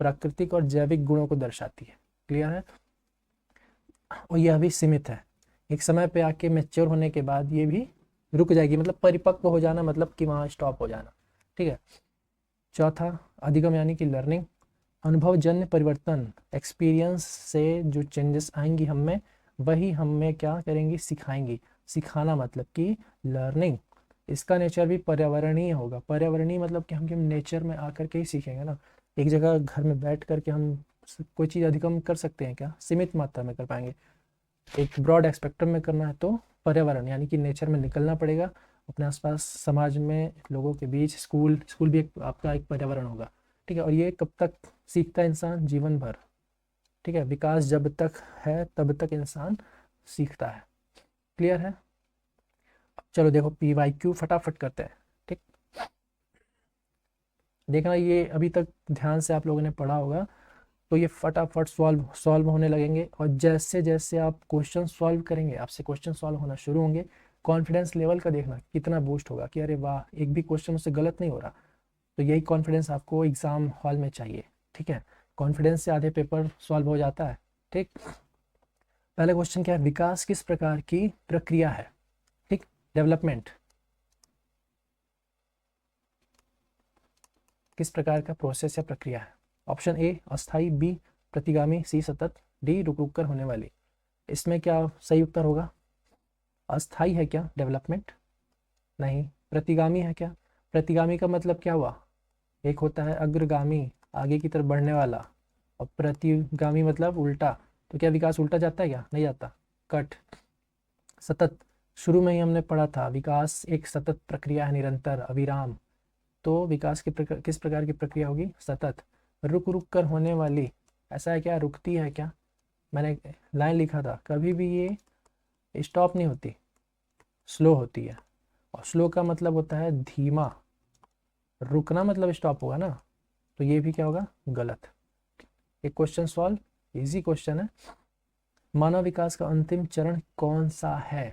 प्राकृतिक और जैविक गुणों को दर्शाती है। क्लियर है? और यह भी सीमित है, एक समय पे आके मैच्योर होने के बाद ये भी रुक जाएगी, मतलब परिपक्व हो जाना, मतलब कि वहाँ स्टॉप हो जाना, ठीक है। चौथा अधिगम यानी कि लर्निंग। अनुभवजन्य परिवर्तन, एक्सपीरियंस से जो चेंजेस आएंगी हम में, वही हम में क्या करेंगी? सिखाएंगी। सिखाना मतलब कि लर्निंग। इसका नेचर भी पर्यावरणीय होगा। पर्यावरणीय मतलब कि हम नेचर में आकर के ही सीखेंगे ना। एक जगह घर में बैठ करके हम कोई चीज़ अधिगम कर सकते हैं क्या? सीमित मात्रा में कर पाएंगे। एक ब्रॉड स्पेक्ट्रम में करना है तो पर्यावरण यानी कि नेचर में निकलना पड़ेगा, अपने आसपास समाज में, लोगों के बीच, स्कूल भी एक आपका एक पर्यावरण होगा, ठीक है। और ये कब तक सीखता है इंसान? जीवन भर, ठीक है। विकास जब तक है तब तक इंसान सीखता है। क्लियर है? चलो देखो PYQ फटाफट करते हैं, ठीक। देखना ये अभी तक ध्यान से आप लोगों ने पढ़ा होगा, तो ये फटाफट सॉल्व होने लगेंगे। और जैसे जैसे आप क्वेश्चन सॉल्व करेंगे, आपसे क्वेश्चन सॉल्व होना शुरू होंगे, कॉन्फिडेंस लेवल का देखना कितना बूस्ट होगा कि अरे वाह, एक भी क्वेश्चन उससे गलत नहीं हो रहा। तो यही कॉन्फिडेंस आपको एग्जाम हॉल में चाहिए, ठीक है। कॉन्फिडेंस से आधे पेपर सॉल्व हो जाता है, ठीक। पहला क्वेश्चन क्या है? विकास किस प्रकार की प्रक्रिया है, ठीक। डेवलपमेंट किस प्रकार का प्रोसेस या प्रक्रिया है? ऑप्शन ए अस्थाई, बी प्रतिगामी, सी सतत, डी रुक रुक कर होने वाली। इसमें क्या सही उत्तर होगा? अस्थाई है क्या डेवलपमेंट? नहीं। प्रतिगामी है क्या? प्रतिगामी का मतलब क्या हुआ? एक होता है अग्रगामी, आगे की तरफ बढ़ने वाला, और प्रतिगामी मतलब उल्टा। तो क्या विकास उल्टा जाता है क्या? नहीं जाता। कट। सतत, शुरू में ही हमने पढ़ा था, विकास एक सतत प्रक्रिया है, निरंतर, अविराम। तो विकास की किस प्रकार की प्रक्रिया होगी? सतत। रुक रुक कर होने वाली, ऐसा है क्या? रुकती है क्या? मैंने लाइन लिखा था, कभी भी ये स्टॉप नहीं होती, स्लो होती है। और स्लो का मतलब होता है धीमा, रुकना मतलब स्टॉप होगा ना, तो ये भी क्या होगा? गलत। एक क्वेश्चन सॉल्व, इजी क्वेश्चन है। मानव विकास का अंतिम चरण कौन सा है?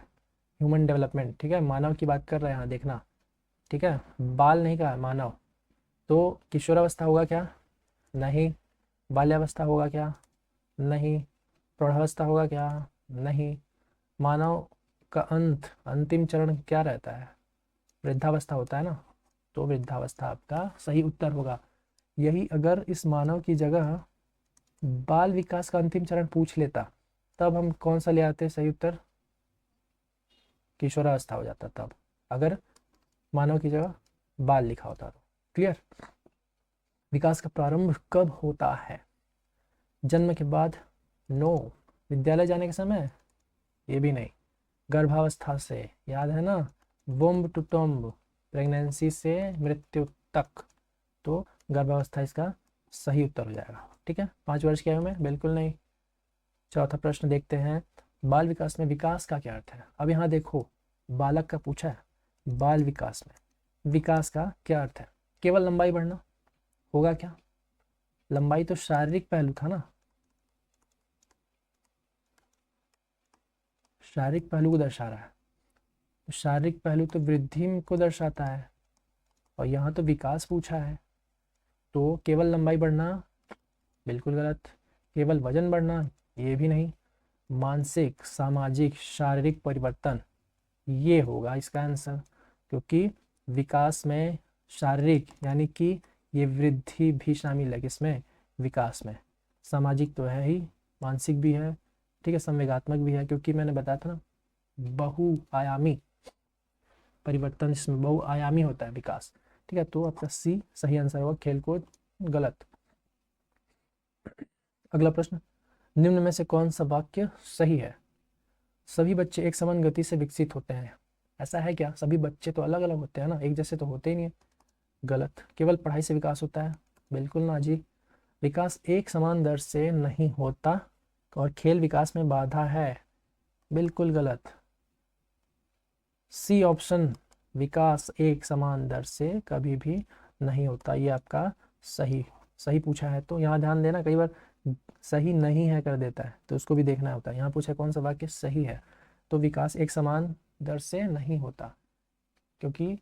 ह्यूमन डेवलपमेंट, ठीक है, मानव की बात कर रहे हैं यहाँ, देखना, ठीक है, बाल नहीं कहा, मानव। तो किशोरावस्था होगा क्या? नहीं। बाल्यावस्था होगा क्या? नहीं। प्रौढ़ावस्था होगा क्या? नहीं। मानव का अंतिम चरण क्या रहता है? वृद्धावस्था होता है ना, तो वृद्धावस्था आपका सही उत्तर होगा। यही अगर इस मानव की जगह बाल विकास का अंतिम चरण पूछ लेता तब हम कौन सा ले आते सही उत्तर? किशोरावस्था हो जाता तब, अगर मानव की जगह बाल लिखा होता तो। क्लियर? विकास का प्रारंभ कब होता है? जन्म के बाद? नो। विद्यालय जाने के समय? ये भी नहीं। गर्भावस्था से, याद है ना, वुम्ब टू टम्ब, प्रेगनेंसी से मृत्यु तक, तो गर्भावस्था इसका सही उत्तर हो जाएगा। ठीक है, 5 वर्ष की आयु में? बिल्कुल नहीं। चौथा प्रश्न देखते हैं, बाल विकास में विकास का क्या अर्थ है? अब यहाँ देखो, बालक का पूछा है, बाल विकास में विकास का क्या अर्थ है? केवल लंबाई बढ़ना होगा क्या? लंबाई तो शारीरिक पहलू था ना, शारीरिक पहलू को दर्शा रहा है, तो शारीरिक पहलू तो वृद्धि को दर्शाता है, और यहाँ तो विकास पूछा है, तो केवल लंबाई बढ़ना बिल्कुल गलत। केवल वजन बढ़ना, ये भी नहीं। मानसिक, सामाजिक, शारीरिक परिवर्तन, ये होगा इसका आंसर, क्योंकि विकास में शारीरिक यानी कि ये वृद्धि भी शामिल है किसमें? विकास में। सामाजिक तो है ही, मानसिक भी है, ठीक है, संवेगात्मक भी है, क्योंकि मैंने बताया था ना बहुआयामी परिवर्तन, इसमें बहुआयामी होता है विकास। ठीक है, तो आपका सी सही आंसर होगा, खेलकूद गलत। अगला प्रश्न, निम्न में से कौन सा वाक्य सही है? सभी बच्चे एक समान गति से विकसित होते हैं। ऐसा है क्या? सभी बच्चे तो अलग अलग होते हैं ना, एक जैसे तो होते ही नहीं है। गलत। केवल पढ़ाई से विकास होता है? बिल्कुल ना जी, विकास एक समान दर से नहीं होता, और खेल विकास में बाधा है। बिल्कुल गलत। सी ऑप्शन, विकास एक समान दर से कभी भी नहीं होता, ये आपका सही पूछा है। तो यहाँ ध्यान देना, कई बार सही नहीं है कर देता है, तो उसको भी देखना होता है। यहाँ पूछा कौन सा वाक्य सही है, तो विकास एक समान दर से नहीं होता, क्योंकि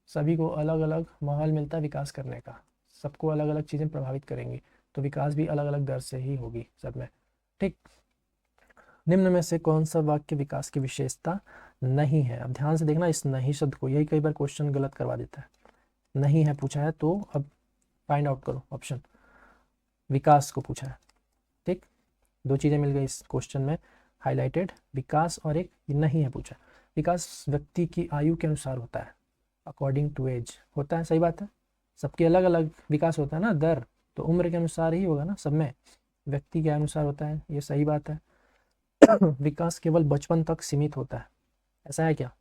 सभी को अलग अलग माहौल मिलता है विकास करने का, सबको अलग अलग चीज़ें प्रभावित करेंगी, तो विकास भी अलग अलग दर से ही होगी सब में। ठीक, निम्न में से कौन सा वाक्य विकास की विशेषता नहीं है? अब ध्यान से देखना इस नहीं शब्द को, यही कई बार क्वेश्चन गलत करवा देता है। नहीं है पूछा है, तो अब फाइंड आउट करो। ऑप्शन विकास को पूछा है, ठीक, 2 चीज़ें मिल गई इस क्वेश्चन में हाईलाइटेड, विकास और एक नहीं है पूछा। विकास व्यक्ति की आयु के अनुसार होता है, अकॉर्डिंग टू एज होता है, सही बात है। सबके अलग अलग विकास होता है ना, दर तो उम्र के अनुसार ही होगा ना सब में, व्यक्ति के अनुसार होता है, ये सही बात है। विकास केवल बचपन तक सीमित होता है, ऐसा है क्या?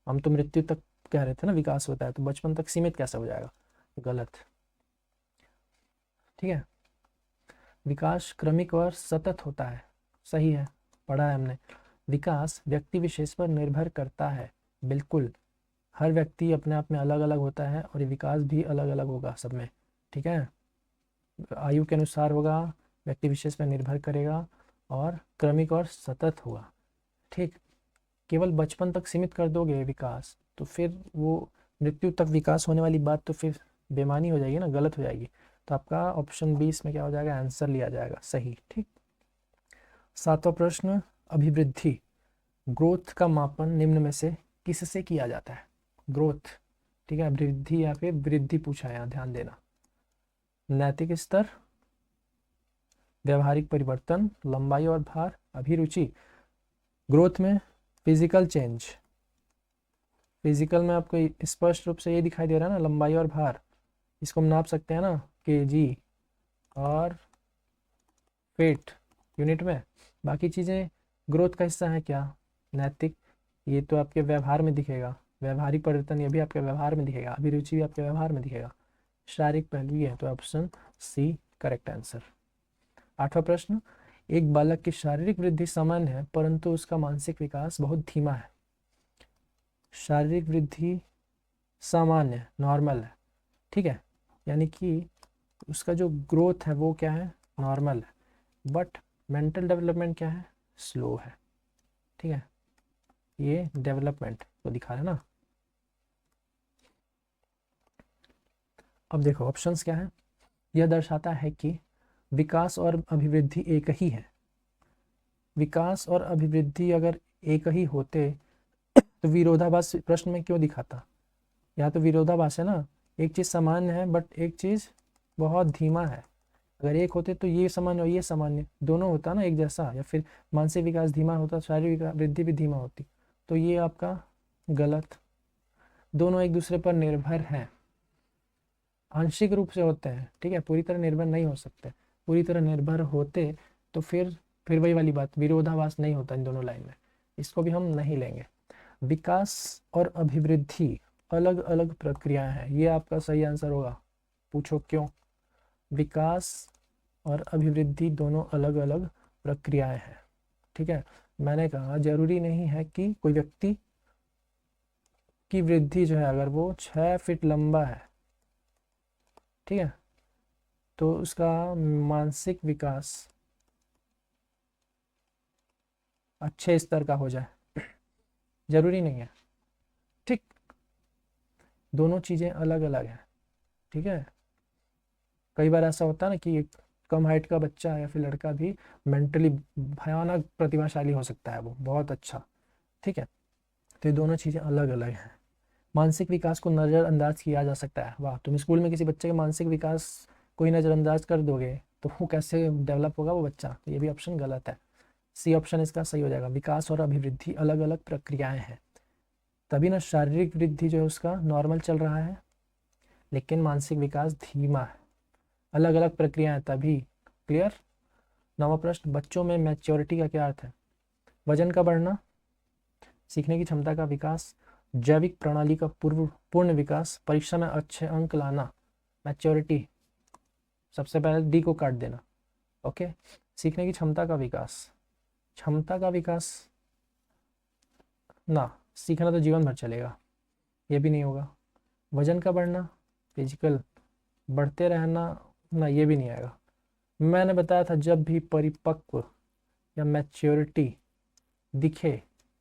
हम तो मृत्यु तक कह रहे थे ना विकास होता है, तो बचपन तक सीमित कैसे हो जाएगा? गलत। ठीक है, विकास क्रमिक और सतत होता है, सही है, पढ़ा है हमने। विकास व्यक्ति विशेष पर निर्भर करता है, बिल्कुल, हर व्यक्ति अपने आप में अलग अलग होता है, और ये विकास भी अलग अलग होगा सब में। ठीक है, आयु के अनुसार होगा, व्यक्ति विशेष पर निर्भर करेगा, और क्रमिक और सतत होगा। ठीक, केवल बचपन तक सीमित कर दोगे विकास, तो फिर वो मृत्यु तक विकास होने वाली बात तो फिर बेमानी हो जाएगी ना, गलत हो जाएगी। तो आपका ऑप्शन 20 में क्या हो जाएगा? आंसर लिया जाएगा सही। ठीक, 7वां प्रश्न, अभिवृद्धि, ग्रोथ का मापन निम्न में से किससे किया जाता है? ग्रोथ, ठीक है, अभिवृद्धि या फिर वृद्धि पूछा है, यहाँ ध्यान देना। नैतिक स्तर, व्यवहारिक परिवर्तन, लंबाई और भार, अभिरुचि। ग्रोथ में फिजिकल चेंज, फिजिकल में आपको स्पष्ट रूप से ये दिखाई दे रहा है ना, लंबाई और भार, इसको हम नाप सकते हैं ना kg और फीट यूनिट में। बाकी चीज़ें ग्रोथ का हिस्सा है क्या? नैतिक, ये तो आपके व्यवहार में दिखेगा, व्यवहारिक परिवर्तन ये भी आपके व्यवहार में दिखेगा, अभिरुचि भी आपके व्यवहार में दिखेगा, शारीरिक पहलू ये है, तो ऑप्शन सी करेक्ट आंसर। 8वां प्रश्न, एक बालक की शारीरिक वृद्धि सामान्य है परंतु उसका मानसिक विकास बहुत धीमा है। शारीरिक वृद्धि सामान्य, नॉर्मल है, ठीक है, यानी कि उसका जो ग्रोथ है वो क्या है? नॉर्मल है, बट मेंटल डेवलपमेंट क्या है? स्लो है। ठीक है, ये डेवलपमेंट को दिखा रहा है ना। अब देखो ऑप्शंस क्या है, यह दर्शाता है कि विकास और अभिवृद्धि एक ही है। विकास और अभिवृद्धि अगर एक ही होते तो विरोधाभास प्रश्न में क्यों दिखाता? यहाँ तो विरोधाभास है ना, एक चीज़ सामान्य है बट एक चीज़ बहुत धीमा है। अगर एक होते तो ये सामान्य और ये सामान्य दोनों होता ना एक जैसा, या फिर मानसिक विकास धीमा होता, शारीरिक वृद्धि भी धीमा होती। तो ये आपका गलत। दोनों एक दूसरे पर निर्भर हैं, आंशिक रूप से होते हैं, ठीक है, पूरी तरह निर्भर नहीं हो सकते। पूरी तरह निर्भर होते तो फिर वही वाली बात, विरोधाभास नहीं होता इन दोनों लाइन में, इसको भी हम नहीं लेंगे। विकास और अभिवृद्धि अलग अलग प्रक्रियाएं हैं, ये आपका सही आंसर होगा। पूछो क्यों? विकास और अभिवृद्धि दोनों अलग अलग प्रक्रियाएं हैं, ठीक है। मैंने कहा जरूरी नहीं है कि कोई व्यक्ति की वृद्धि जो है अगर वो 6 फीट लंबा है, ठीक है, तो उसका मानसिक विकास अच्छे स्तर का हो जाए, जरूरी नहीं है, ठीक। दोनों चीज़ें अलग अलग हैं, ठीक है। कई बार ऐसा होता है ना कि एक कम हाइट का बच्चा या फिर लड़का भी मेंटली भयानक प्रतिभाशाली हो सकता है, वो बहुत अच्छा, ठीक है। तो ये दोनों चीज़ें अलग अलग हैं। मानसिक विकास को नज़रअंदाज किया जा सकता है, वाह, तुम स्कूल में किसी बच्चे के मानसिक विकास को ही नज़रअंदाज कर दोगे तो वो कैसे डेवलप होगा वो बच्चा? तो ये भी ऑप्शन गलत है, सी ऑप्शन इसका सही हो जाएगा। विकास और अभिवृद्धि अलग अलग प्रक्रियाएं हैं, तभी ना शारीरिक वृद्धि जो है उसका नॉर्मल चल रहा है लेकिन मानसिक विकास धीमा है। अलग अलग प्रक्रियाएं तभी। क्लियर? नवा प्रश्न, बच्चों में मैच्योरिटी का क्या अर्थ है? वजन का बढ़ना, सीखने की क्षमता का विकास, जैविक प्रणाली का पूर्ण विकास, परीक्षा में अच्छे अंक लाना। मैच्योरिटी, सबसे पहले डी को काट देना, ओके। सीखने की क्षमता का विकास, क्षमता का विकास ना, सीखना तो जीवन भर चलेगा, ये भी नहीं होगा। वजन का बढ़ना, फिजिकल बढ़ते रहना, ना ये भी नहीं आएगा। मैंने बताया था जब भी परिपक्व या मैच्योरिटी दिखे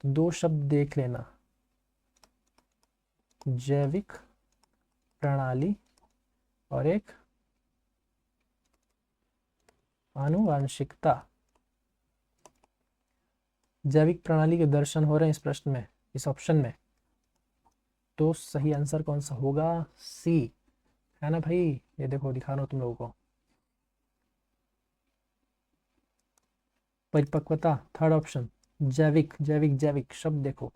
तो दो शब्द देख लेना, जैविक प्रणाली और एक आनुवांशिकता। जैविक प्रणाली के दर्शन हो रहे हैं इस प्रश्न में, इस ऑप्शन में, तो सही आंसर कौन सा होगा? सी, है ना भाई? ये देखो दिखा रहा हूं तुम लोगों को, परिपक्वता थर्ड ऑप्शन, जैविक जैविक जैविक शब्द देखो,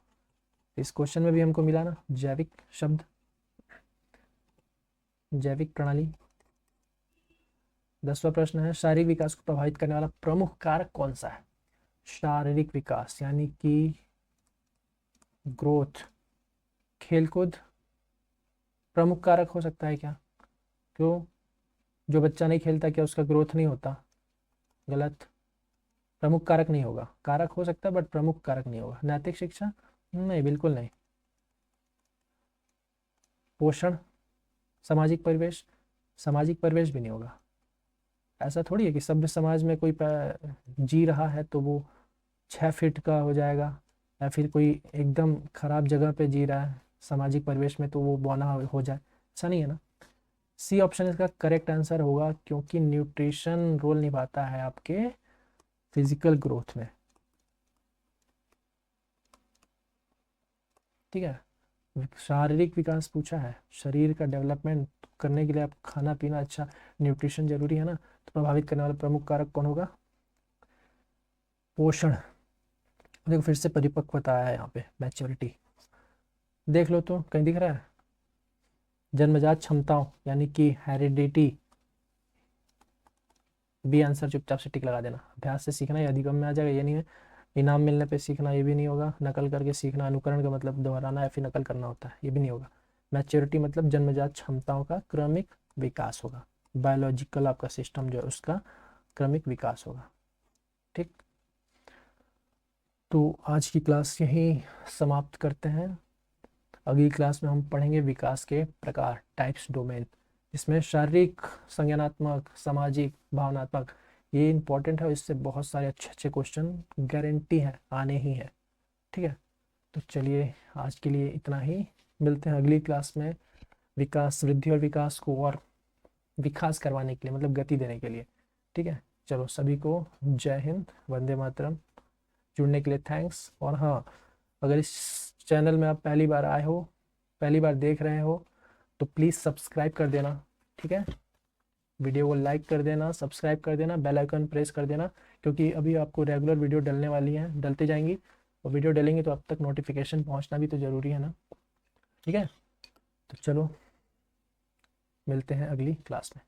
इस क्वेश्चन में भी हमको मिला ना जैविक शब्द, जैविक प्रणाली। 10वां प्रश्न है, शारीरिक विकास को प्रभावित करने वाला प्रमुख कारक कौन सा है? शारीरिक विकास यानी कि ग्रोथ, खेलकूद प्रमुख कारक हो सकता है क्या? क्यों? जो बच्चा नहीं खेलता क्या उसका ग्रोथ नहीं होता? गलत, प्रमुख कारक नहीं होगा, कारक हो सकता है बट प्रमुख कारक नहीं होगा। नैतिक शिक्षा, नहीं, बिल्कुल नहीं। पोषण, सामाजिक परिवेश भी नहीं होगा। ऐसा थोड़ी है कि सभ्य समाज में कोई जी रहा है तो वो 6 फीट का हो जाएगा, या फिर कोई एकदम खराब जगह पे जी रहा है सामाजिक परिवेश में तो वो बौना हो जाए, ऐसा नहीं है ना। सी ऑप्शन इसका करेक्ट आंसर होगा, क्योंकि न्यूट्रिशन रोल निभाता है आपके फिजिकल ग्रोथ में, ठीक है। शारीरिक विकास पूछा है, शरीर का डेवलपमेंट करने के लिए आप खाना पीना अच्छा, न्यूट्रिशन जरूरी है ना। तो प्रभावित करने वाला प्रमुख कारक कौन होगा? पोषण। देखो फिर से परिपक्वता आया यहाँ पे, मैच्योरिटी देख लो तो कहीं दिख रहा है? जन्मजात क्षमताओं यानी कि हेरिडिटी, बी आंसर, चुपचाप से टिक लगा देना। अभ्यास से सीखना, ये अधिगम में आ जाएगा, ये नहीं है। इनाम मिलने पे सीखना, ये भी नहीं होगा। नकल करके सीखना, अनुकरण का मतलब दोहराना या फिर नकल करना होता है, ये भी नहीं होगा। मैच्योरिटी मतलब जन्मजात क्षमताओं का क्रमिक विकास होगा, बायोलॉजिकल आपका सिस्टम जो है उसका क्रमिक विकास होगा, ठीक। तो आज की क्लास यहीं समाप्त करते हैं। अगली क्लास में हम पढ़ेंगे विकास के प्रकार, टाइप्स, डोमेन, जिसमें शारीरिक, संज्ञानात्मक, सामाजिक, भावनात्मक, ये इंपॉर्टेंट है और इससे बहुत सारे अच्छे अच्छे क्वेश्चन गारंटी है आने ही है, ठीक है। तो चलिए आज के लिए इतना ही, मिलते हैं अगली क्लास में विकास, वृद्धि और विकास को और विकास करवाने के लिए, मतलब गति देने के लिए, ठीक है। चलो सभी को जय हिंद, वंदे मातरम। जुड़ने के लिए थैंक्स। और हाँ, अगर इस चैनल में आप पहली बार आए हो पहली बार देख रहे हो तो प्लीज़ सब्सक्राइब कर देना, ठीक है। वीडियो को लाइक कर देना, सब्सक्राइब कर देना, बेल आइकन प्रेस कर देना, क्योंकि अभी आपको रेगुलर वीडियो डलने वाली हैं, डलती जाएंगी, और वीडियो डलेंगी तो अब तक नोटिफिकेशन पहुंचना भी तो ज़रूरी है ना, ठीक है। तो चलो मिलते हैं अगली क्लास में।